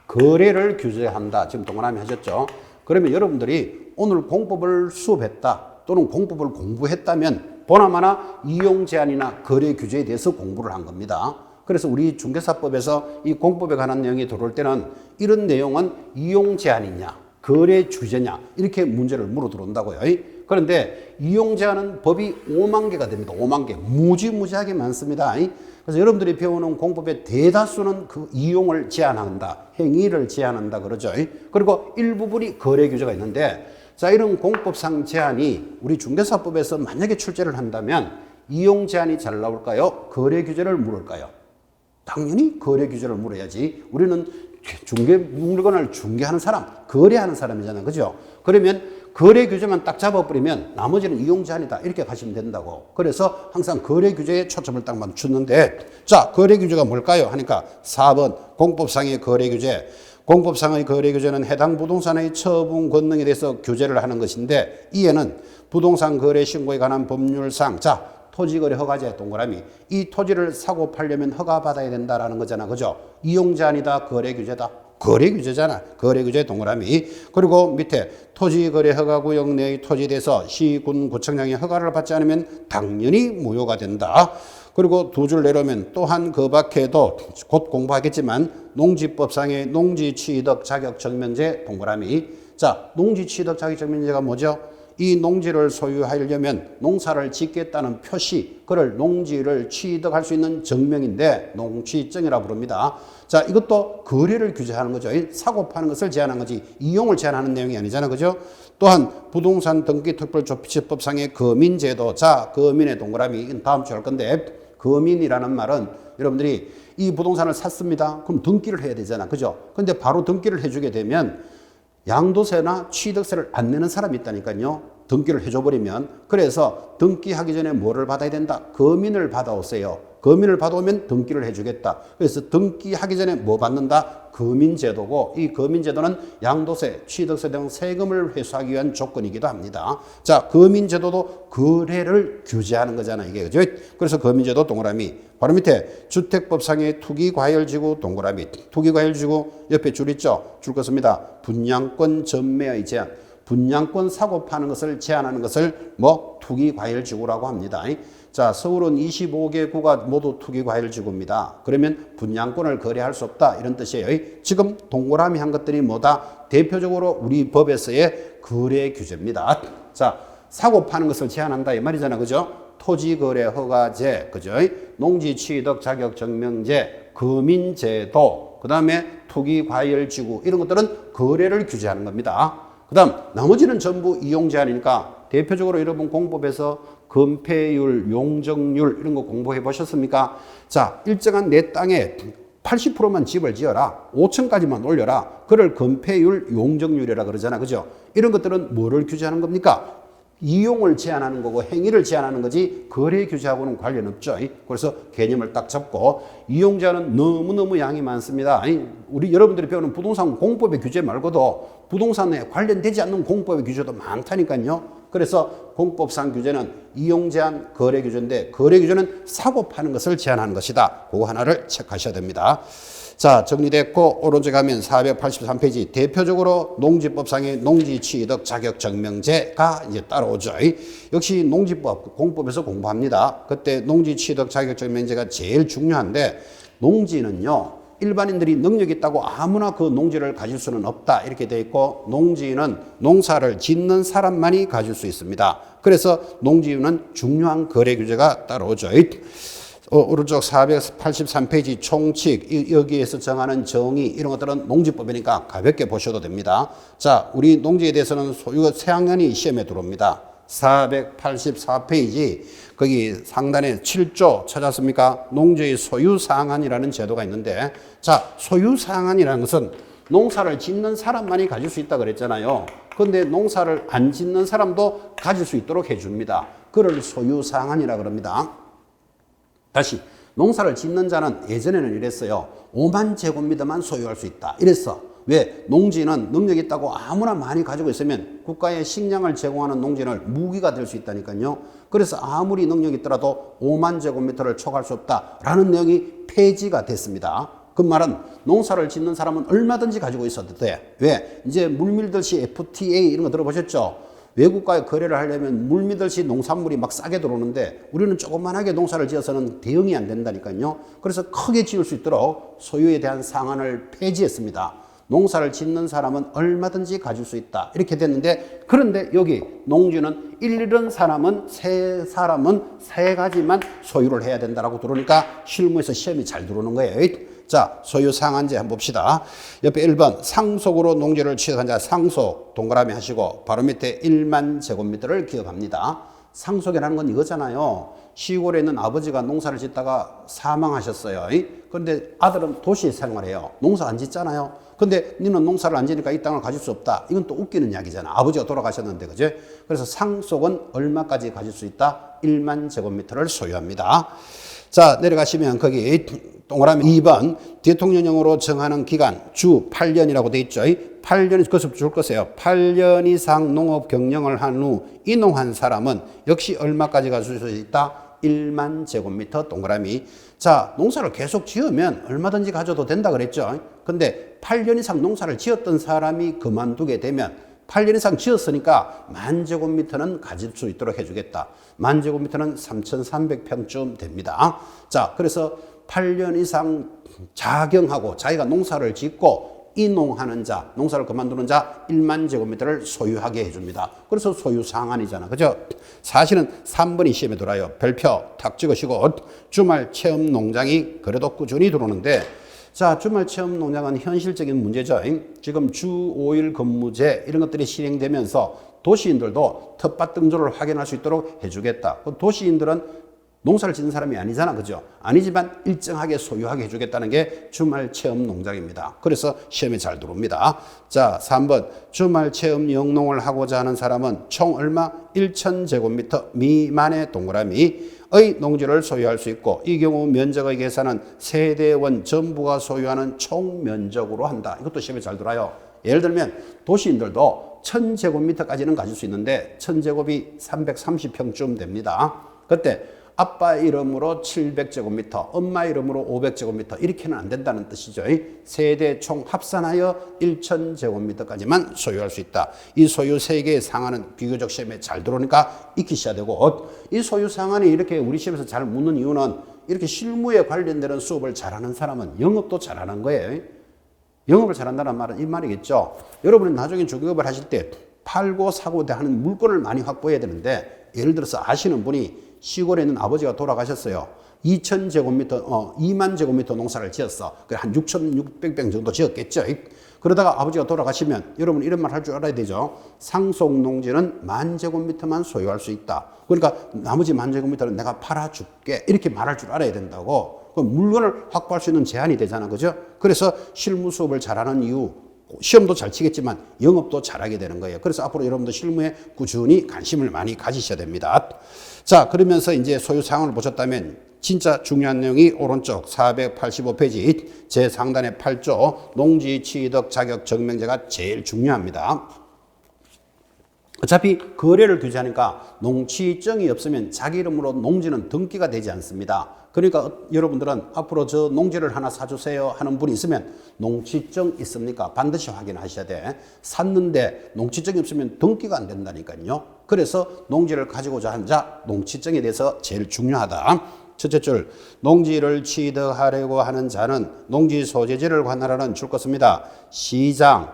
거래를 규제한다. 지금 동그라미 하셨죠? 그러면 여러분들이 오늘 공법을 수업했다 또는 공법을 공부했다면 보나마나 이용 제한이나 거래 규제에 대해서 공부를 한 겁니다. 그래서 우리 중개사법에서 이 공법에 관한 내용이 들어올 때는 이런 내용은 이용 제한이냐 거래 규제냐 이렇게 문제를 물어 들어온다고요. 그런데 이용 제한은 법이 5만 개가 됩니다. 5만 개. 무지무지하게 많습니다. 그래서 여러분들이 배우는 공법의 대다수는 그 이용을 제한한다. 행위를 제한한다 그러죠. 그리고 일부분이 거래 규제가 있는데 자, 이런 공법상 제한이 우리 중개사법에서 만약에 출제를 한다면 이용 제한이 잘 나올까요? 거래 규제를 물을까요? 당연히 거래 규제를 물어야지. 우리는 물건을 중개하는 사람, 거래하는 사람이잖아요. 그죠? 그러면 거래 규제만 딱 잡아버리면 나머지는 이용 제한이다. 이렇게 가시면 된다고. 그래서 항상 거래 규제에 초점을 딱 맞추는데 자, 거래 규제가 뭘까요? 하니까 4번 공법상의 거래 규제. 공법상의 거래 규제는 해당 부동산의 처분 권능에 대해서 규제를 하는 것인데 이에는 부동산 거래 신고에 관한 법률상 자, 토지거래 허가제 동그라미 이 토지를 사고 팔려면 허가 받아야 된다라는 거잖아. 그죠? 이용 제한이다. 거래 규제다. 거래 규제잖아. 거래 규제 동그라미. 그리고 밑에 토지거래 허가구역 내의 토지에 대해서 시, 군, 구청장의 허가를 받지 않으면 당연히 무효가 된다. 그리고 두 줄 내려오면 또한 그 밖에도 곧 공부하겠지만 농지법상의 농지취득 자격증명제 동그라미. 자, 농지취득 자격증명제가 뭐죠? 이 농지를 소유하려면 농사를 짓겠다는 표시, 그를 농지를 취득할 수 있는 증명인데 농취증이라고 부릅니다. 자, 이것도 거래를 규제하는 거죠. 사고 파는 것을 제한한 거지 이용을 제한하는 내용이 아니잖아. 그죠? 또한 부동산 등기특별조치법상의 거민제도. 자, 거민의 동그라미 다음 주에 할 건데 거민이라는 말은 여러분들이 이 부동산을 샀습니다. 그럼 등기를 해야 되잖아. 그죠? 근데 바로 등기를 해주게 되면 양도세나 취득세를 안 내는 사람이 있다니까요. 등기를 해줘버리면. 그래서 등기하기 전에 뭐를 받아야 된다? 거민을 받아오세요. 거민을 받아오면 등기를 해주겠다. 그래서 등기하기 전에 뭐 받는다? 거민제도고 이 거민제도는 양도세, 취득세 등 세금을 회수하기 위한 조건이기도 합니다. 자, 거민제도도 거래를 규제하는 거잖아요. 이게 그죠? 그래서 거민제도 동그라미. 바로 밑에 주택법상의 투기과열지구 동그라미. 투기과열지구 옆에 줄 있죠? 줄 것입니다. 분양권 전매의 제한. 분양권 사고 파는 것을 제한하는 것을 뭐 투기과열지구라고 합니다. 자, 서울은 25개 구가 모두 투기과열지구입니다. 그러면 분양권을 거래할 수 없다 이런 뜻이에요. 지금 동그라미 한 것들이 뭐다? 대표적으로 우리 법에서의 거래 규제입니다. 자, 사고 파는 것을 제한한다 이 말이잖아. 그죠? 토지거래 허가제, 그죠? 농지취득 자격증명제, 거민제도, 그 다음에 투기과열지구 이런 것들은 거래를 규제하는 겁니다. 그 다음 나머지는 전부 이용 제한이니까 대표적으로 여러분 공법에서 건폐율, 용적률 이런 거 공부해 보셨습니까? 자, 일정한 내 땅에 80%만 집을 지어라. 5층까지만 올려라. 그걸 건폐율, 용적률이라 그러잖아. 그죠? 이런 것들은 뭐를 규제하는 겁니까? 이용을 제한하는 거고 행위를 제한하는 거지 거래 규제하고는 관련 없죠. 그래서 개념을 딱 잡고 이용 제한은 너무너무 양이 많습니다. 우리 여러분들이 배우는 부동산 공법의 규제 말고도 부동산에 관련되지 않는 공법의 규제도 많다니까요. 그래서 공법상 규제는 이용 제한, 거래 규제인데 거래 규제는 사고 파는 것을 제한하는 것이다. 그거 하나를 체크하셔야 됩니다. 자, 정리됐고 오른쪽 가면 483페이지 대표적으로 농지법상의 농지취득 자격증명제가 이제 따라오죠. 역시 농지법 공법에서 공부합니다. 그때 농지취득 자격증명제가 제일 중요한데 농지는요. 일반인들이 능력이 있다고 아무나 그 농지를 가질 수는 없다 이렇게 돼 있고 농지는 농사를 짓는 사람만이 가질 수 있습니다. 그래서 농지는 중요한 거래 규제가 따라오죠. 오른쪽 483페이지 총칙 여기에서 정하는 정의 이런 것들은 농지법이니까 가볍게 보셔도 됩니다. 자, 우리 농지에 대해서는 이거 새학년이 시험에 들어옵니다. 484페이지 거기 상단에 7조 찾았습니까? 농지의 소유상한이라는 제도가 있는데 자, 소유상한이라는 것은 농사를 짓는 사람만이 가질 수 있다 그랬잖아요. 그런데 농사를 안 짓는 사람도 가질 수 있도록 해줍니다. 그걸 소유상한이라 그럽니다. 다시 농사를 짓는 자는 예전에는 이랬어요. 5만 제곱미터만 소유할 수 있다. 이랬어. 왜? 농지는 능력이 있다고 아무나 많이 가지고 있으면 국가에 식량을 제공하는 농지는 무기가 될 수 있다니까요. 그래서 아무리 능력이 있더라도 5만 제곱미터를 초과할 수 없다라는 내용이 폐지가 됐습니다. 그 말은 농사를 짓는 사람은 얼마든지 가지고 있어도 돼. 왜? 이제 물밀듯이 FTA 이런 거 들어보셨죠? 외국과의 거래를 하려면 물밀듯이 농산물이 막 싸게 들어오는데 우리는 조그만하게 농사를 지어서는 대응이 안 된다니까요. 그래서 크게 지을 수 있도록 소유에 대한 상한을 폐지했습니다. 농사를 짓는 사람은 얼마든지 가질 수 있다. 이렇게 됐는데, 그런데 여기 농지는 일일은 사람은 세 가지만 소유를 해야 된다라고 들어오니까 실무에서 시험이 잘 들어오는 거예요. 자, 소유 상한제 한번 봅시다. 옆에 1번 상속으로 농지를 취득한 자, 상속 동그라미 하시고 바로 밑에 1만 제곱미터를 기억합니다. 상속이라는 건 이거잖아요. 시골에 있는 아버지가 농사를 짓다가 사망하셨어요. 그런데 아들은 도시에 생활해요. 농사 안 짓잖아요. 근데 너는 농사를 안 지니까 이 땅을 가질 수 없다. 이건 또 웃기는 이야기잖아. 아버지가 돌아가셨는데, 그죠? 그래서 상속은 얼마까지 가질 수 있다? 1만 제곱미터를 소유합니다. 자, 내려가시면 거기 동그라미 2번 대통령령으로 정하는 기간 주 8년이라고 돼 있죠. 8년이 그것을 줄 거세요. 8년 이상 농업 경영을 한 후 이농한 사람은 역시 얼마까지 가질 수 있다? 1만 제곱미터 동그라미. 자, 농사를 계속 지으면 얼마든지 가져도 된다 그랬죠. 근데 8년 이상 농사를 지었던 사람이 그만두게 되면 8년 이상 지었으니까 10,000제곱미터는 가질 수 있도록 해주겠다. 10,000제곱미터는 3,300평쯤 됩니다. 자, 그래서 8년 이상 자경하고 자기가 농사를 짓고 이농하는 자, 농사를 그만두는 자 1만 제곱미터를 소유하게 해줍니다. 그래서 소유 상한이잖아. 그죠? 사실은 3번이 시험에 들어와요. 별표 탁 찍으시고 주말 체험 농장이 그래도 꾸준히 들어오는데, 자, 주말 체험 농장은 현실적인 문제죠. 지금 주 5일 근무제 이런 것들이 실행되면서 도시인들도 텃밭 등조를 확인할 수 있도록 해주겠다. 도시인들은 농사를 짓는 사람이 아니잖아. 그죠? 아니지만 일정하게 소유하게 해주겠다는 게 주말 체험 농장입니다. 그래서 시험에 잘 들어옵니다. 자, 3번. 주말 체험 영농을 하고자 하는 사람은 총 얼마? 1,000제곱미터 미만의 동그라미의 농지를 소유할 수 있고, 이 경우 면적의 계산은 세대원 전부가 소유하는 총 면적으로 한다. 이것도 시험에 잘 들어요. 예를 들면 도시인들도 1,000제곱미터까지는 가질 수 있는데 1,000제곱이 330평쯤 됩니다. 그때 아빠 이름으로 700제곱미터, 엄마 이름으로 500제곱미터 이렇게는 안 된다는 뜻이죠. 세대 총 합산하여 1,000제곱미터까지만 소유할 수 있다. 이 소유 3개의 상한은 비교적 시험에 잘 들어오니까 익히셔야 되고, 이 소유 상한이 이렇게 우리 시험에서 잘 묻는 이유는 이렇게 실무에 관련되는 수업을 잘하는 사람은 영업도 잘하는 거예요. 영업을 잘한다는 말은 이 말이겠죠. 여러분이 나중에 중개업을 하실 때 팔고 사고 하는 물건을 많이 확보해야 되는데, 예를 들어서 아시는 분이 시골에 있는 아버지가 돌아가셨어요. 2만 제곱미터 농사를 지었어. 한 6,600평 정도 지었겠죠. 그러다가 아버지가 돌아가시면 여러분 이런 말 할 줄 알아야 되죠. 상속 농지는 10,000제곱미터만 소유할 수 있다. 그러니까 나머지 10,000제곱미터는 내가 팔아줄게. 이렇게 말할 줄 알아야 된다고. 그럼 물건을 확보할 수 있는 제한이 되잖아. 그죠? 그래서 실무 수업을 잘하는 이유, 시험도 잘 치겠지만 영업도 잘하게 되는 거예요. 그래서 앞으로 여러분도 실무에 꾸준히 관심을 많이 가지셔야 됩니다. 자, 그러면서 이제 소유 상황을 보셨다면 진짜 중요한 내용이 오른쪽 485페이지 제 상단의 8조 농지 취득 자격 증명제가 제일 중요합니다. 어차피 거래를 규제하니까 농취증이 없으면 자기 이름으로 농지는 등기가 되지 않습니다. 그러니까 여러분들은 앞으로 저 농지를 하나 사주세요 하는 분이 있으면 농취증 있습니까? 반드시 확인하셔야 돼. 샀는데 농취증이 없으면 등기가 안 된다니까요. 그래서 농지를 가지고자 한 자, 농취증에 대해서 제일 중요하다. 첫째 줄, 농지를 취득하려고 하는 자는 농지 소재지를 관할하는 줄 것입니다. 시장,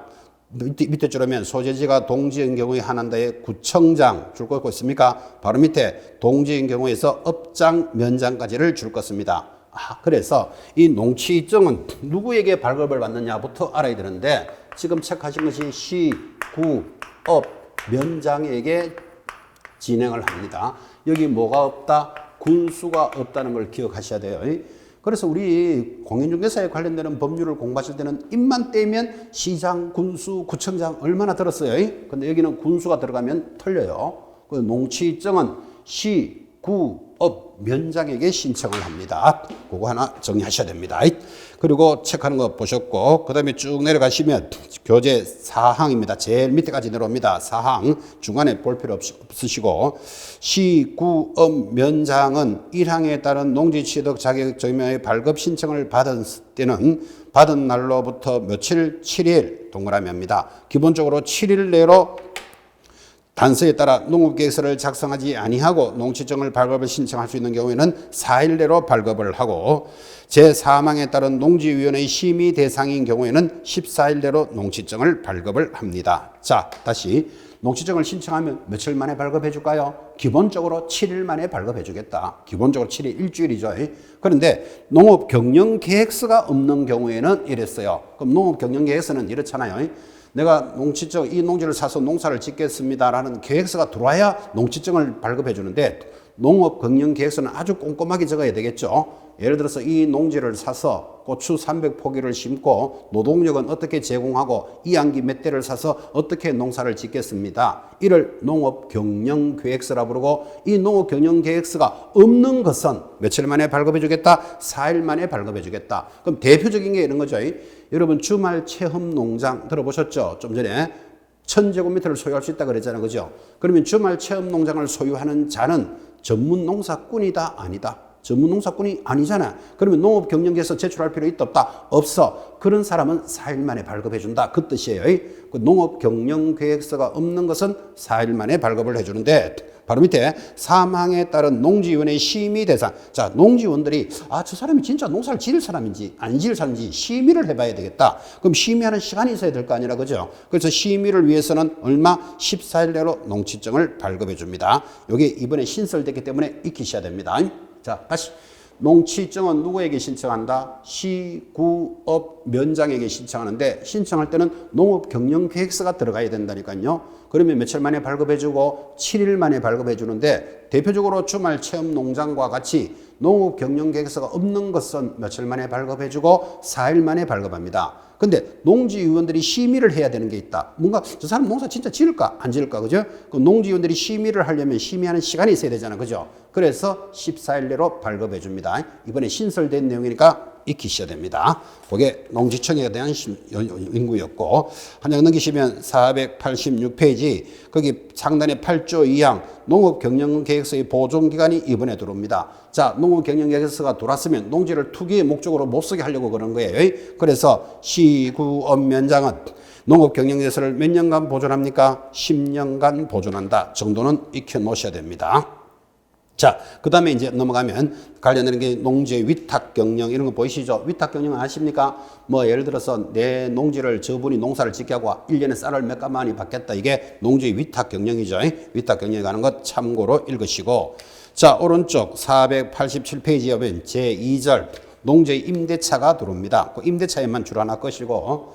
밑에 줄으면 소재지가 동지인 경우에 한한다의 구청장 줄 거 있습니까? 바로 밑에 동지인 경우에서 업장, 면장까지를 줄 것입니다. 그래서 이 농취증은 누구에게 발급을 받느냐부터 알아야 되는데, 지금 체크하신 것이 시, 구, 업, 면장에게 진행을 합니다. 여기 뭐가 없다? 군수가 없다는 걸 기억하셔야 돼요. 그래서 우리 공인중개사에 관련되는 법률을 공부하실 때는 입만 떼면 시장, 군수, 구청장 얼마나 들었어요. 근데 여기는 군수가 들어가면 틀려요. 그 농취증은 시, 구, 농업 면장에게 신청을 합니다. 그거 하나 정리하셔야 됩니다. 그리고 체크하는 거 보셨고, 그 다음에 쭉 내려가시면 교재 4항입니다. 제일 밑에까지 내려옵니다. 4항 중간에 볼 필요 없으시고, 시, 구, 업, 면장은 1항에 따른 농지취득 자격 증명의 발급 신청을 받은 때는 받은 날로부터 며칠 7일 동그라미 합니다. 기본적으로 7일 내로 단서에 따라 농업계획서를 작성하지 아니하고 농지증을 발급을 신청할 수 있는 경우에는 4일 내로 발급을 하고 제4항에 따른 농지위원회의 심의 대상인 경우에는 14일 내로 농지증을 발급을 합니다. 자, 다시 농지증을 신청하면 며칠 만에 발급해 줄까요? 기본적으로 7일 만에 발급해 주겠다. 기본적으로 7일, 일주일이죠. 그런데 농업경영계획서가 없는 경우에는 이랬어요. 그럼 농업경영계획서는 이렇잖아요. 내가 농지증, 이 농지를 사서 농사를 짓겠습니다라는 계획서가 들어와야 농지증을 발급해 주는데 농업경영계획서는 아주 꼼꼼하게 적어야 되겠죠. 예를 들어서 이 농지를 사서 고추 300포기를 심고 노동력은 어떻게 제공하고 이안기 몇 대를 사서 어떻게 농사를 짓겠습니다. 이를 농업경영계획서라 부르고 이 농업경영계획서가 없는 것은 며칠 만에 발급해 주겠다? 4일 만에 발급해 주겠다. 그럼 대표적인 게 이런 거죠. 여러분 주말 체험 농장 들어보셨죠? 좀 전에 1000제곱미터를 소유할 수 있다 그랬잖아요. 그죠? 그러면 주말 체험 농장을 소유하는 자는 전문 농사꾼이다? 아니다? 전문 농사꾼이 아니잖아. 그러면 농업경영계획서 제출할 필요 있다 없다? 없어. 그런 사람은 4일 만에 발급해 준다. 그 뜻이에요. 그 농업경영계획서가 없는 것은 4일 만에 발급을 해 주는데 바로 밑에 사망에 따른 농지위원회 심의 대상. 자, 농지원들이 저 사람이 진짜 농사를 지을 사람인지 안 지을 사람인지 심의를 해봐야 되겠다. 그럼 심의하는 시간이 있어야 될 거 아니라 그죠? 그래서 심의를 위해서는 얼마? 14일 내로 농지증을 발급해 줍니다. 이게 이번에 신설됐기 때문에 익히셔야 됩니다. 자, 다시 농지증은 누구에게 신청한다? 시, 구, 업, 면장에게 신청하는데 신청할 때는 농업경영계획서가 들어가야 된다니까요. 그러면 며칠 만에 발급해주고 7일 만에 발급해주는데 대표적으로 주말 체험 농장과 같이 농업경영계획서가 없는 것은 며칠 만에 발급해주고 4일 만에 발급합니다. 근데 농지위원들이 심의를 해야 되는 게 있다. 뭔가 저 사람 농사 진짜 지을까 안 지을까 그죠? 그 농지위원들이 심의를 하려면 심의하는 시간이 있어야 되잖아. 그죠? 그래서 14일 내로 발급해 줍니다. 이번에 신설된 내용이니까 익히셔야 됩니다. 그게 농지청에 대한 연구였고 한 장 넘기시면 486페이지 거기 상단에 8조 2항 농업경영계획서의 보존기간이 이번에 들어옵니다. 자, 농업경영계획서가 들어왔으면 농지를 투기의 목적으로 못 쓰게 하려고 그런 거예요. 그래서 시구업면장은 농업경영계획서를 몇 년간 보존합니까? 10년간 보존한다 정도는 익혀 놓으셔야 됩니다. 자, 그 다음에 이제 넘어가면 관련되는 게 농지의 위탁경영 이런 거 보이시죠? 위탁경영은 아십니까? 뭐 예를 들어서 내 농지를 저분이 농사를 짓게 하고 1년에 쌀을 몇 가마니 받겠다. 이게 농지의 위탁경영이죠. 위탁경영에 관한 것 참고로 읽으시고 자, 오른쪽 487페이지에 보면 제2절 농지의 임대차가 들어옵니다. 그 임대차에만 줄 하나 끄시고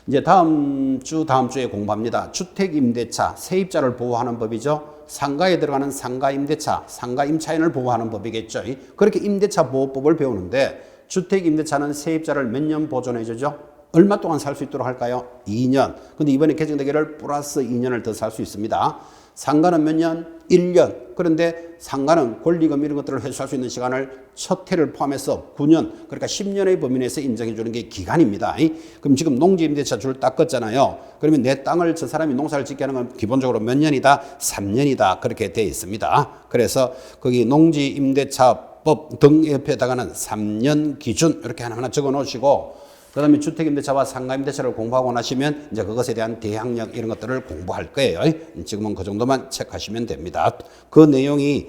이제 다음 주에 공부합니다. 주택임대차, 세입자를 보호하는 법이죠. 상가에 들어가는 상가임대차, 상가임차인을 보호하는 법이겠죠. 그렇게 임대차 보호법을 배우는데 주택임대차는 세입자를 몇 년 보존해 주죠? 얼마 동안 살 수 있도록 할까요? 2년. 근데 이번에 개정되기를 플러스 2년을 더 살 수 있습니다. 상가는 몇 년? 1년. 그런데 상가는 권리금 이런 것들을 회수할 수 있는 시간을 첫 해를 포함해서 9년, 그러니까 10년의 범위 내에서 인정해 주는 게 기간입니다. 그럼 지금 농지임대차 줄 딱 껐잖아요. 그러면 내 땅을 저 사람이 농사를 짓게 하는 건 기본적으로 몇 년이다? 3년이다. 그렇게 되어 있습니다. 그래서 거기 농지임대차법 등 옆에다가는 3년 기준 이렇게 하나하나 적어 놓으시고 그 다음에 주택임대차와 상가임대차를 공부하고 나시면 이제 그것에 대한 대항력 이런 것들을 공부할 거예요. 지금은 그 정도만 체크하시면 됩니다. 그 내용이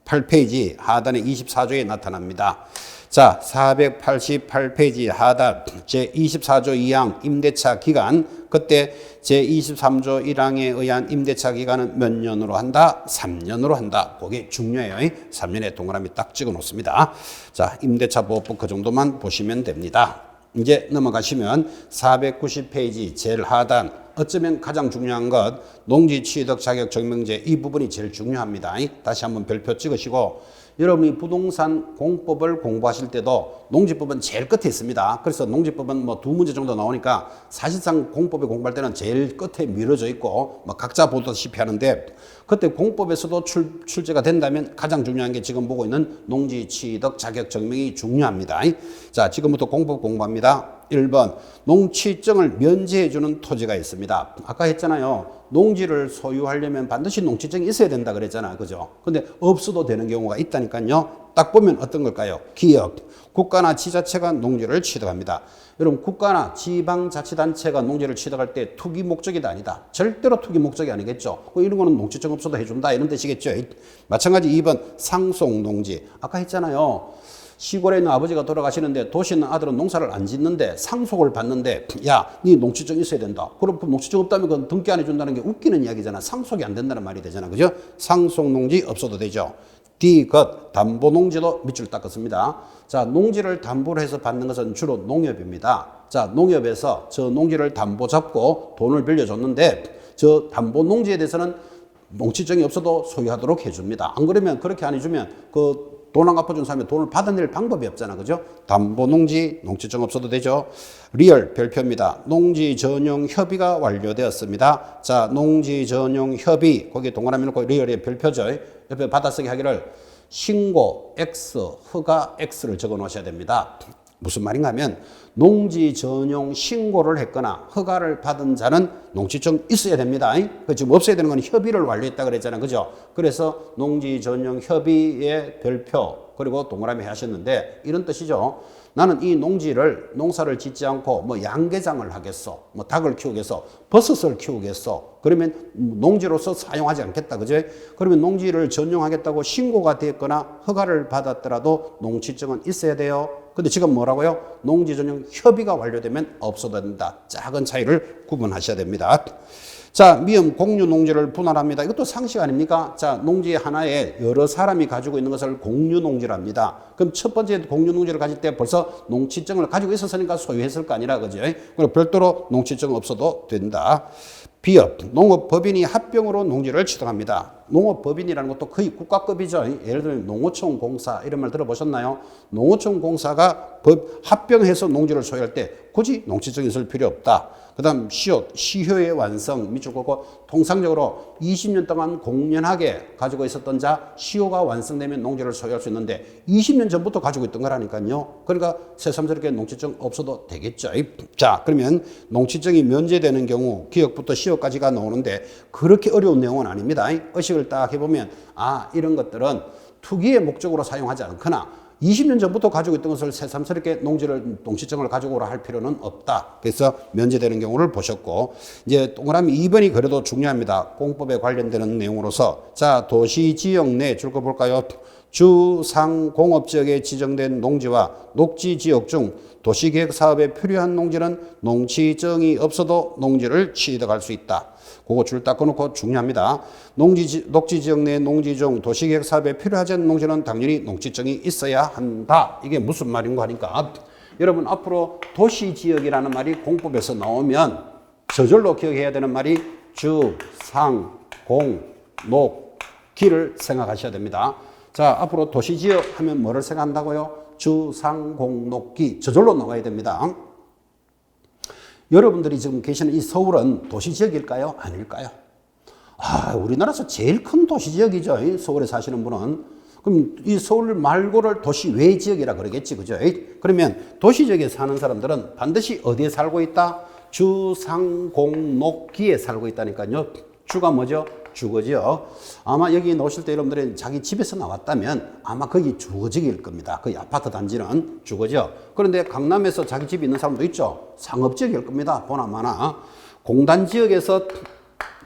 488페이지 하단의 24조에 나타납니다. 자, 488페이지 하단 제24조 2항 임대차 기간 그때 제23조 1항에 의한 임대차 기간은 몇 년으로 한다? 3년으로 한다. 그게 중요해요. 3년에 동그라미 딱 찍어 놓습니다. 자, 임대차 보호법 그 정도만 보시면 됩니다. 이제 넘어가시면 490페이지 제일 하단 어쩌면 가장 중요한 것 농지 취득 자격 증명제 이 부분이 제일 중요합니다. 다시 한번 별표 찍으시고 여러분이 부동산 공법을 공부하실 때도 농지법은 제일 끝에 있습니다. 그래서 농지법은 뭐 2문제 정도 나오니까 사실상 공법에 공부할 때는 제일 끝에 미뤄져 있고 뭐 각자 보다시피 하는데 그때 공법에서도 출제가 된다면 가장 중요한 게 지금 보고 있는 농지 취득 자격 증명이 중요합니다. 자, 지금부터 공법 공부합니다. 1번 농취증을 면제해주는 토지가 있습니다. 아까 했잖아요. 농지를 소유하려면 반드시 농취증이 있어야 된다 그랬잖아. 그죠? 근데 없어도 되는 경우가 있다니까요. 딱 보면 어떤 걸까요? 기업, 국가나 지자체가 농지를 취득합니다. 여러분 국가나 지방자치단체가 농지를 취득할 때 투기 목적이 아니다. 절대로 투기 목적이 아니겠죠. 이런 거는 농취증 없어도 해준다 이런 뜻이겠죠. 마찬가지 2번 상속농지. 아까 했잖아요. 시골에 있는 아버지가 돌아가시는데 도시에 있는 아들은 농사를 안 짓는데 상속을 받는데 야, 네 농취증 있어야 된다. 그럼 농취증 없다면 그건 등기 안 해준다는 게 웃기는 이야기잖아. 상속이 안 된다는 말이 되잖아. 그죠? 상속농지 없어도 되죠. D, 것, 담보농지도 밑줄 닦았습니다. 자, 농지를 담보로 해서 받는 것은 주로 농협입니다. 자, 농협에서 저 농지를 담보 잡고 돈을 빌려줬는데 저 담보농지에 대해서는 농취증이 없어도 소유하도록 해줍니다. 안 그러면 그렇게 안 해주면 돈 안 갚아준 사람이 돈을 받아낼 방법이 없잖아. 그죠? 담보농지, 농취증 없어도 되죠. 리얼 별표입니다. 농지 전용 협의가 완료되었습니다. 자, 농지 전용 협의, 거기에 동그라미 놓고 리얼의 별표죠. 옆에 받아쓰기 하기를 신고 X, 허가 X를 적어 놓으셔야 됩니다. 무슨 말인가 하면 농지 전용 신고를 했거나 허가를 받은 자는 농취증 있어야 됩니다. 지금 없어야 되는 건 협의를 완료했다 그랬잖아요. 그죠? 그래서 농지 전용 협의의 별표 그리고 동그라미 하셨는데 이런 뜻이죠. 나는 이 농사를 짓지 않고 뭐 양계장을 하겠어. 뭐 닭을 키우겠어. 버섯을 키우겠어. 그러면 농지로서 사용하지 않겠다. 그죠? 그러면 농지를 전용하겠다고 신고가 됐거나 허가를 받았더라도 농취증은 있어야 돼요. 근데 지금 뭐라고요? 농지 전용 협의가 완료되면 없어도 된다. 작은 차이를 구분하셔야 됩니다. 자, 미음 공유 농지를 분할합니다. 이것도 상식 아닙니까? 자, 농지 하나에 여러 사람이 가지고 있는 것을 공유 농지랍니다. 그럼 첫 번째 공유 농지를 가질 때 벌써 농취증을 가지고 있었으니까 소유했을 거 아니라, 그죠? 그리고 별도로 농취증 없어도 된다. 비업, 농업법인이 합병으로 농지를 취득합니다. 농업법인이라는 것도 거의 국가급이죠. 예를 들면 농어촌 공사 이런 말 들어보셨나요? 농어촌 공사가 합병해서 농지를 소유할 때 굳이 농취증이 있을 필요 없다. 그 다음 시효의 완성 밑줄 긋고 통상적으로 20년 동안 공연하게 가지고 있었던 자 시효가 완성되면 농지를 소유할 수 있는데 20년 전부터 가지고 있던 거라니까요. 그러니까 새삼스럽게 농취증 없어도 되겠죠. 자, 그러면 농취증이 면제되는 경우 기역부터 시효까지가 나오는데 그렇게 어려운 내용은 아닙니다. 의식을 딱 해보면 이런 것들은 투기의 목적으로 사용하지 않거나 20년 전부터 가지고 있던 것을 새삼스럽게 농취증을 가지고 오라 할 필요는 없다. 그래서 면제되는 경우를 보셨고, 이제 동그라미 2번이 그래도 중요합니다. 공법에 관련되는 내용으로서. 자, 도시 지역 내 줄 거 볼까요? 주상공업지역에 지정된 농지와 녹지지역 중 도시계획 사업에 필요한 농지는 농취증이 없어도 농지를 취득할 수 있다. 그거 줄 닦아놓고 중요합니다. 녹지지역 내 농지 중 도시계획 사업에 필요하지 않은 농지는 당연히 농취증이 있어야 한다. 이게 무슨 말인가 하니까 여러분 앞으로 도시지역이라는 말이 공법에서 나오면 저절로 기억해야 되는 말이 주, 상, 공, 녹, 기를 생각하셔야 됩니다. 자, 앞으로 도시지역 하면 뭐를 생각한다고요? 주, 상, 공, 녹, 기 저절로 나와야 됩니다. 여러분들이 지금 계시는 이 서울은 도시지역일까요? 아닐까요? 우리나라에서 제일 큰 도시지역이죠. 서울에 사시는 분은. 그럼 이 서울 말고를 도시 외 지역이라 그러겠지. 그죠? 그러면 도시지역에 사는 사람들은 반드시 어디에 살고 있다? 주, 상, 공, 녹, 기에 살고 있다니까요. 주가 뭐죠? 주거지요. 아마 여기 나오실 때 여러분들이 자기 집에서 나왔다면 아마 거기 주거지일 겁니다. 거기 아파트 단지는 주거지요. 그런데 강남에서 자기 집이 있는 사람도 있죠. 상업지역일 겁니다. 보나마나. 공단지역에서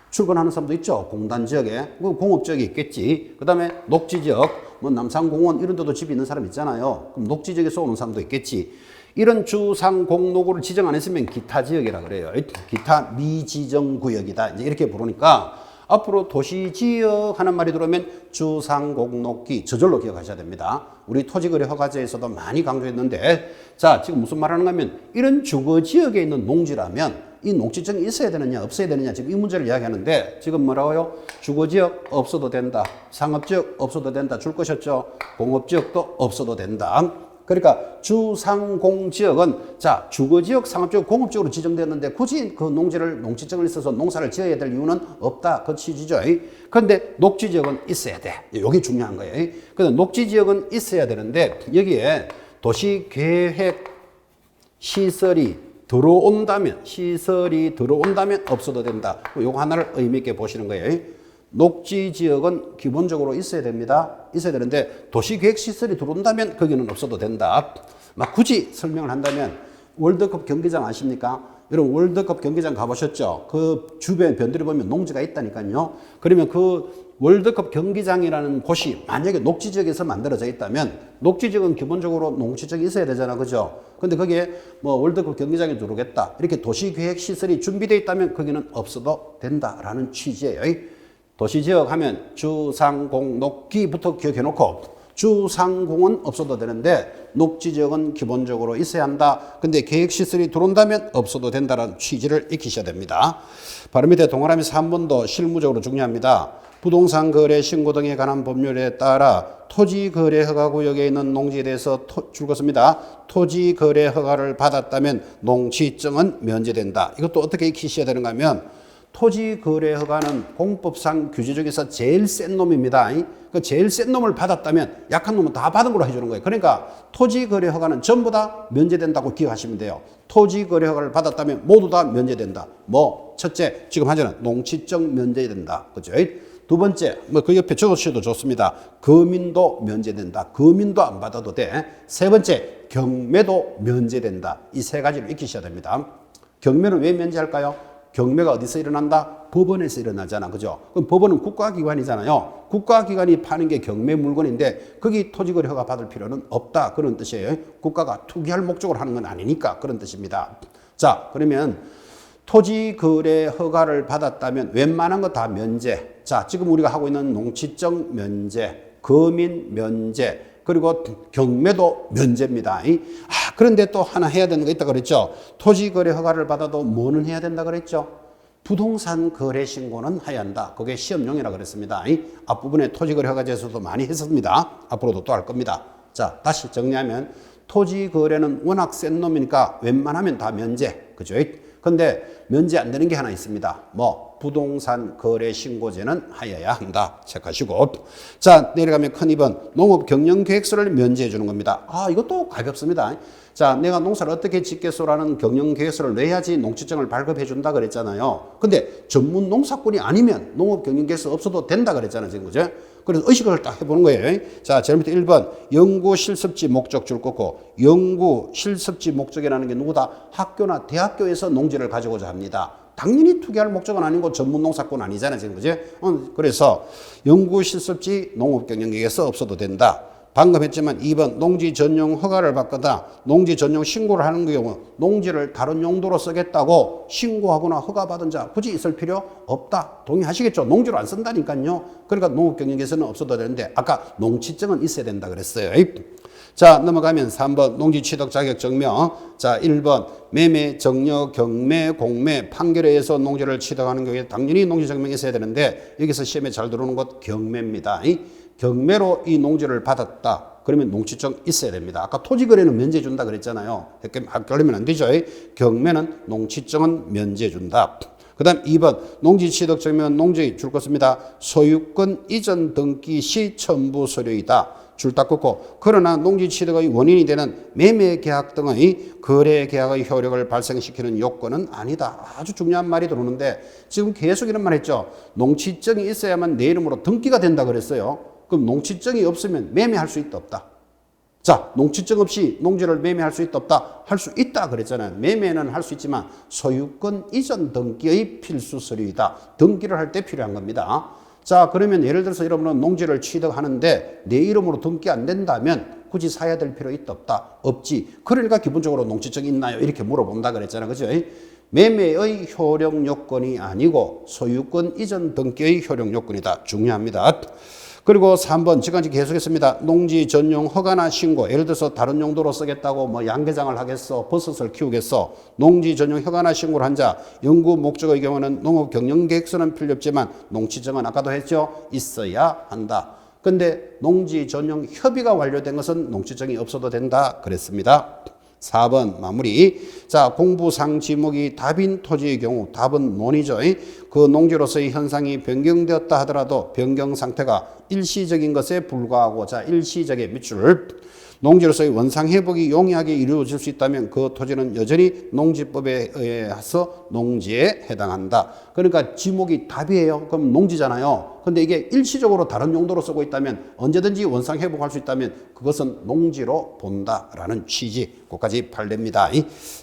출근하는 사람도 있죠. 공단지역에. 공업지역이 있겠지. 그 다음에 녹지지역, 뭐 남산공원 이런 데도 집이 있는 사람 있잖아요. 그럼 녹지지역에서 오는 사람도 있겠지. 이런 주상 공로구를 지정 안 했으면 기타 지역이라 그래요. 기타 미지정 구역이다. 이제 이렇게 부르니까 앞으로 도시지역 하는 말이 들어오면 주상공록기 저절로 기억하셔야 됩니다. 우리 토지거래 허가제에서도 많이 강조했는데 자, 지금 무슨 말 하는가 하면 이런 주거지역에 있는 농지라면 이 농지증이 있어야 되느냐 없어야 되느냐 지금 이 문제를 이야기하는데 지금 뭐라고요? 주거지역 없어도 된다. 상업지역 없어도 된다. 줄 것이었죠. 공업지역도 없어도 된다. 그러니까 주상공지역은 자 주거지역, 상업지역, 공업지역으로 지정되었는데 굳이 그 농지증을 있어서 농사를 지어야 될 이유는 없다. 그 취지죠. 그런데 녹지지역은 있어야 돼. 이게 중요한 거예요. 그런데 녹지지역은 있어야 되는데 여기에 도시계획 시설이 들어온다면 없어도 된다. 요거 하나를 의미 있게 보시는 거예요. 녹지지역은 기본적으로 있어야 됩니다. 있어야 되는데 도시계획시설이 들어온다면 거기는 없어도 된다. 막 굳이 설명을 한다면 월드컵 경기장 아십니까? 여러분 월드컵 경기장 가보셨죠? 그 주변 변들이 보면 농지가 있다니까요. 그러면 그 월드컵 경기장이라는 곳이 만약에 녹지지역에서 만들어져 있다면 녹지지역은 기본적으로 농지적이 있어야 되잖아. 그죠? 근데 거기에 뭐 월드컵 경기장에 들어오겠다. 이렇게 도시계획시설이 준비되어 있다면 거기는 없어도 된다라는 취지예요. 도시지역 하면 주상공 녹기부터 기억해 놓고 주상공은 없어도 되는데 녹지지역은 기본적으로 있어야 한다. 근데 계획시설이 들어온다면 없어도 된다는 취지를 익히셔야 됩니다. 바로 밑에 동그라미 3번도 실무적으로 중요합니다. 부동산 거래 신고 등에 관한 법률에 따라 토지 거래 허가 구역에 있는 농지에 대해서 줄것입니다. 토지 거래 허가를 받았다면 농지증은 면제된다. 이것도 어떻게 익히셔야 되는가 하면 토지 거래 허가는 공법상 규제 중에서 제일 센 놈입니다. 그 제일 센 놈을 받았다면 약한 놈은 다 받은 걸로 해주는 거예요. 그러니까 토지 거래 허가는 전부 다 면제된다고 기억하시면 돼요. 토지 거래 허가를 받았다면 모두 다 면제된다. 뭐 첫째, 지금 하자는 농지증 면제된다. 그죠? 두 번째, 뭐 그 옆에 적으셔도 좋습니다. 거민도 면제된다. 거민도 안 받아도 돼. 세 번째, 경매도 면제된다. 이 세 가지를 익히셔야 됩니다. 경매는 왜 면제할까요? 경매가 어디서 일어난다? 법원에서 일어나잖아. 그죠? 그럼 법원은 국가기관이잖아요. 국가기관이 파는 게 경매 물건인데 거기 토지거래 허가 받을 필요는 없다. 그런 뜻이에요. 국가가 투기할 목적으로 하는 건 아니니까 그런 뜻입니다. 자, 그러면 토지거래 허가를 받았다면 웬만한 거 다 면제. 자, 지금 우리가 하고 있는 농지증 면제, 거민 면제, 그리고 경매도 면제입니다. 그런데 또 하나 해야 되는 거 있다 그랬죠. 토지거래 허가를 받아도 뭐는 해야 된다 그랬죠. 부동산 거래 신고는 해야 한다. 그게 시험용이라 그랬습니다. 앞부분에 토지거래 허가제에서도 많이 했습니다. 앞으로도 또 할 겁니다. 자, 다시 정리하면 토지거래는 워낙 센 놈이니까 웬만하면 다 면제. 그죠? 근데 면제 안 되는 게 하나 있습니다. 뭐 부동산 거래 신고제는 하여야 한다. 체크하시고. 자, 내려가면 큰 2번 농업 경영 계획서를 면제해 주는 겁니다. 이것도 가볍습니다. 자, 내가 농사를 어떻게 짓겠소라는 경영 계획서를 내야지 농지증을 발급해 준다 그랬잖아요. 근데 전문 농사꾼이 아니면 농업 경영 계획서 없어도 된다 그랬잖아요. 지금 그죠? 그래서 의식을 딱 해보는 거예요. 자, 제일 밑에 1번 연구 실습지 목적 줄 거고 연구 실습지 목적이라는 게 누구다? 학교나 대학교에서 농지를 가지고자 합니다. 당연히 투기할 목적은 아니고 전문 농사꾼 아니잖아요. 지금 그죠? 그래서 연구 실습지 농업 경영 계획서 없어도 된다. 방금 했지만 2번 농지 전용 허가를 받거나 농지 전용 신고를 하는 경우 농지를 다른 용도로 쓰겠다고 신고하거나 허가받은 자 굳이 있을 필요 없다. 동의하시겠죠? 농지로 안 쓴다니까요. 그러니까 농업경영에서는 없어도 되는데 아까 농지증은 있어야 된다 그랬어요. 자, 넘어가면 3번 농지 취득 자격 증명. 자, 1번 매매, 정려, 경매, 공매, 판결에 의해서 농지를 취득하는 경우에 당연히 농지 증명이 있어야 되는데 여기서 시험에 잘 들어오는 것 경매입니다. 경매로 이 농지를 받았다. 그러면 농지증 있어야 됩니다. 아까 토지거래는 면제 준다 그랬잖아요. 헷갈리면 안 되죠. 경매는 농지증은 면제 준다. 그 다음 2번 농지 취득 증명은 농지 줄 것입니다. 소유권 이전 등기 시 첨부 서류이다. 줄 딱 긋고 그러나 농지 취득의 원인이 되는 매매 계약 등의 거래 계약의 효력을 발생시키는 요건은 아니다. 아주 중요한 말이 들어오는데 지금 계속 이런 말 했죠. 농지증이 있어야만 내 이름으로 등기가 된다 그랬어요. 그럼 농지증이 없으면 매매할 수 있다 없다? 자, 농지증 없이 농지를 매매할 수 있다 없다? 할 수 있다 그랬잖아요. 매매는 할 수 있지만 소유권 이전 등기의 필수 서류이다. 등기를 할 때 필요한 겁니다. 자, 그러면 예를 들어서 여러분은 농지를 취득하는데 내 이름으로 등기 안 된다면 굳이 사야 될 필요 있다 없다? 없지. 그러니까 기본적으로 농지증이 있나요? 이렇게 물어본다 그랬잖아요. 그죠? 매매의 효력 요건이 아니고 소유권 이전 등기의 효력 요건이다. 중요합니다. 그리고 3번 지금까지 계속했습니다. 농지 전용 허가나 신고. 예를 들어서 다른 용도로 쓰겠다고 뭐 양계장을 하겠어, 버섯을 키우겠어. 농지 전용 허가나 신고를 한 자. 연구 목적의 경우는 농업 경영 계획서는 필요 없지만 농지정은 아까도 했죠. 있어야 한다. 근데 농지 전용 협의가 완료된 것은 농지정이 없어도 된다 그랬습니다. 4번 마무리. 자, 공부상 지목이 답인 토지의 경우 답은 논이죠. 그 농지로서의 현상이 변경되었다 하더라도 변경 상태가 일시적인 것에 불과하고, 자, 일시적의 밑줄. 농지로서의 원상 회복이 용이하게 이루어질 수 있다면 그 토지는 여전히 농지법에 의해서 농지에 해당한다. 그러니까 지목이 답이에요. 그럼 농지잖아요. 근데 이게 일시적으로 다른 용도로 쓰고 있다면, 언제든지 원상 회복할 수 있다면 그것은 농지로 본다라는 취지. 그것까지 판례입니다.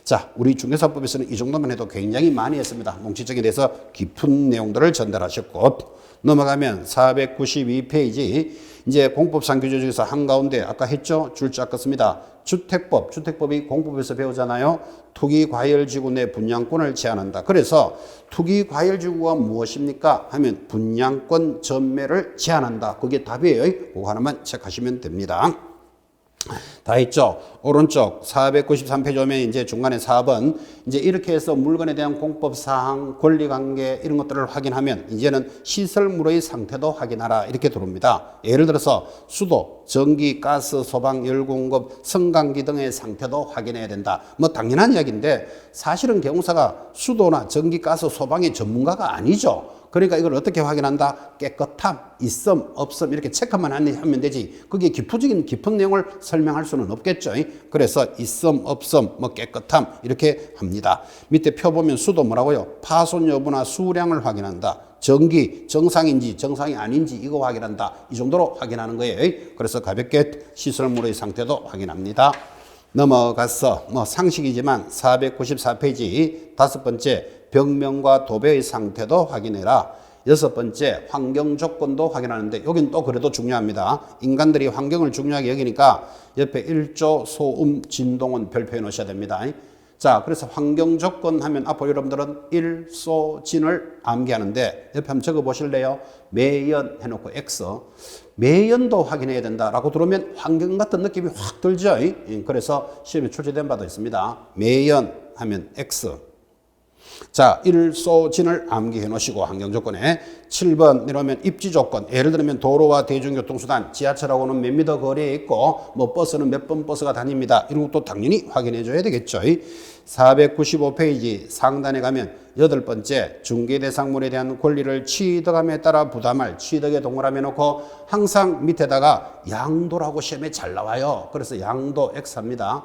자, 우리 중개사법에서는 이 정도만 해도 굉장히 많이 했습니다. 농지정에 대해서 깊은 내용들을 전달하셨고, 넘어가면 492페이지. 이제 공법상 규제 중에서 한가운데 아까 했죠? 줄자 껐습니다. 주택법이 공법에서 배우잖아요. 투기과열지구 내 분양권을 제한한다. 그래서 투기과열지구가 무엇입니까? 하면 분양권 전매를 제한한다. 그게 답이에요. 그거 하나만 체크하시면 됩니다. 다 했죠? 오른쪽 493페이지 오면 이제 중간에 4번 이제 이렇게 해서 물건에 대한 공법사항, 권리관계 이런 것들을 확인하면 이제는 시설물의 상태도 확인하라 이렇게 들어옵니다. 예를 들어서 수도, 전기, 가스, 소방, 열공급, 성강기 등의 상태도 확인해야 된다. 뭐 당연한 이야기인데 사실은 경영사가 수도나 전기, 가스, 소방의 전문가가 아니죠. 그러니까 이걸 어떻게 확인한다? 깨끗함, 있음, 없음 이렇게 체크만 하면 되지. 그게 깊은 내용을 설명할 수는 없겠죠. 그래서 있음, 없음, 뭐 깨끗함 이렇게 합니다. 밑에 표 보면 수도 뭐라고요? 파손 여부나 수량을 확인한다. 전기 정상인지 정상이 아닌지 이거 확인한다. 이 정도로 확인하는 거예요. 그래서 가볍게 시설물의 상태도 확인합니다. 넘어가서 뭐 상식이지만 494페이지 다섯 번째 벽면과 도배의 상태도 확인해라. 여섯 번째 환경 조건도 확인하는데 여긴 또 그래도 중요합니다. 인간들이 환경을 중요하게 여기니까 옆에 1조 소음 진동은 별표해 놓으셔야 됩니다. 자, 그래서 환경 조건 하면 앞으로 여러분들은 일소진을 암기하는데 옆에 한번 적어 보실래요? 매연 해놓고 X. 매연도 확인해야 된다라고 들으면 환경 같은 느낌이 확 들죠. 그래서 시험에 출제된 바도 있습니다. 매연 하면 X. 자, 일소진을 암기해 놓으시고 환경조건에 7번 이러면 입지조건. 예를 들면 도로와 대중교통수단, 지하철하고는 몇 미터 거리에 있고 뭐 버스는 몇 번 버스가 다닙니다. 이런 것도 당연히 확인해 줘야 되겠죠. 495페이지 상단에 가면 여덟 번째 중개대상물에 대한 권리를 취득함에 따라 부담할 취득에 동그라미 놓고 항상 밑에다가 양도라고 시험에 잘 나와요. 그래서 양도 X합니다.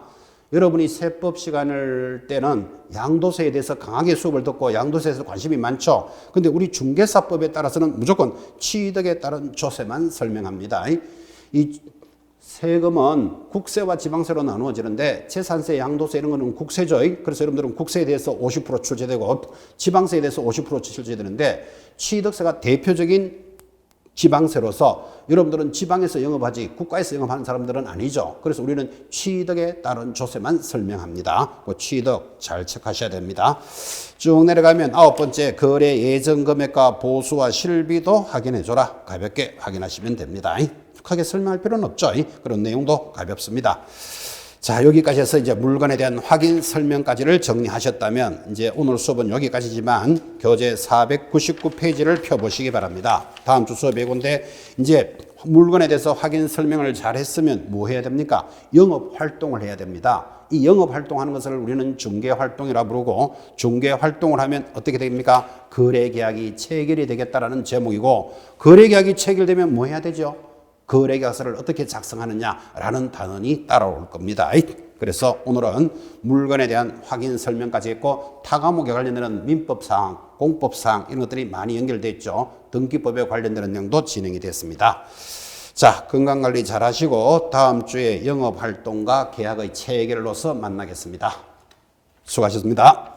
여러분이 세법 시간을 때는 양도세에 대해서 강하게 수업을 듣고 양도세에서 관심이 많죠. 근데 우리 중개사법에 따라서는 무조건 취득에 따른 조세만 설명합니다. 이 세금은 국세와 지방세로 나누어지는데 재산세, 양도세 이런 거는 국세죠. 그래서 여러분들은 국세에 대해서 50% 출제되고 지방세에 대해서 50% 출제되는데 취득세가 대표적인 지방세로서 여러분들은 지방에서 영업하지 국가에서 영업하는 사람들은 아니죠. 그래서 우리는 취득에 따른 조세만 설명합니다. 그 취득 잘 체크하셔야 됩니다. 쭉 내려가면 아홉 번째 거래 예정 금액과 보수와 실비도 확인해줘라. 가볍게 확인하시면 됩니다. 크게 설명할 필요는 없죠. 그런 내용도 가볍습니다. 자, 여기까지 해서 이제 물건에 대한 확인 설명까지를 정리하셨다면 이제 오늘 수업은 여기까지지만 교재 499페이지를 펴보시기 바랍니다. 다음 주 수업 예고인데 이제 물건에 대해서 확인 설명을 잘 했으면 뭐 해야 됩니까? 영업 활동을 해야 됩니다. 이 영업 활동하는 것을 우리는 중개 활동이라 부르고 중개 활동을 하면 어떻게 됩니까? 거래 계약이 체결이 되겠다라는 제목이고 거래 계약이 체결되면 뭐 해야 되죠? 거래계약서를 어떻게 작성하느냐라는 단원이 따라올 겁니다. 그래서 오늘은 물건에 대한 확인 설명까지 했고 타 과목에 관련되는 민법사항, 공법사항 이런 것들이 많이 연결되어 있죠. 등기법에 관련되는 내용도 진행이 됐습니다. 자, 건강관리 잘 하시고 다음 주에 영업활동과 계약의 체결로서 만나겠습니다. 수고하셨습니다.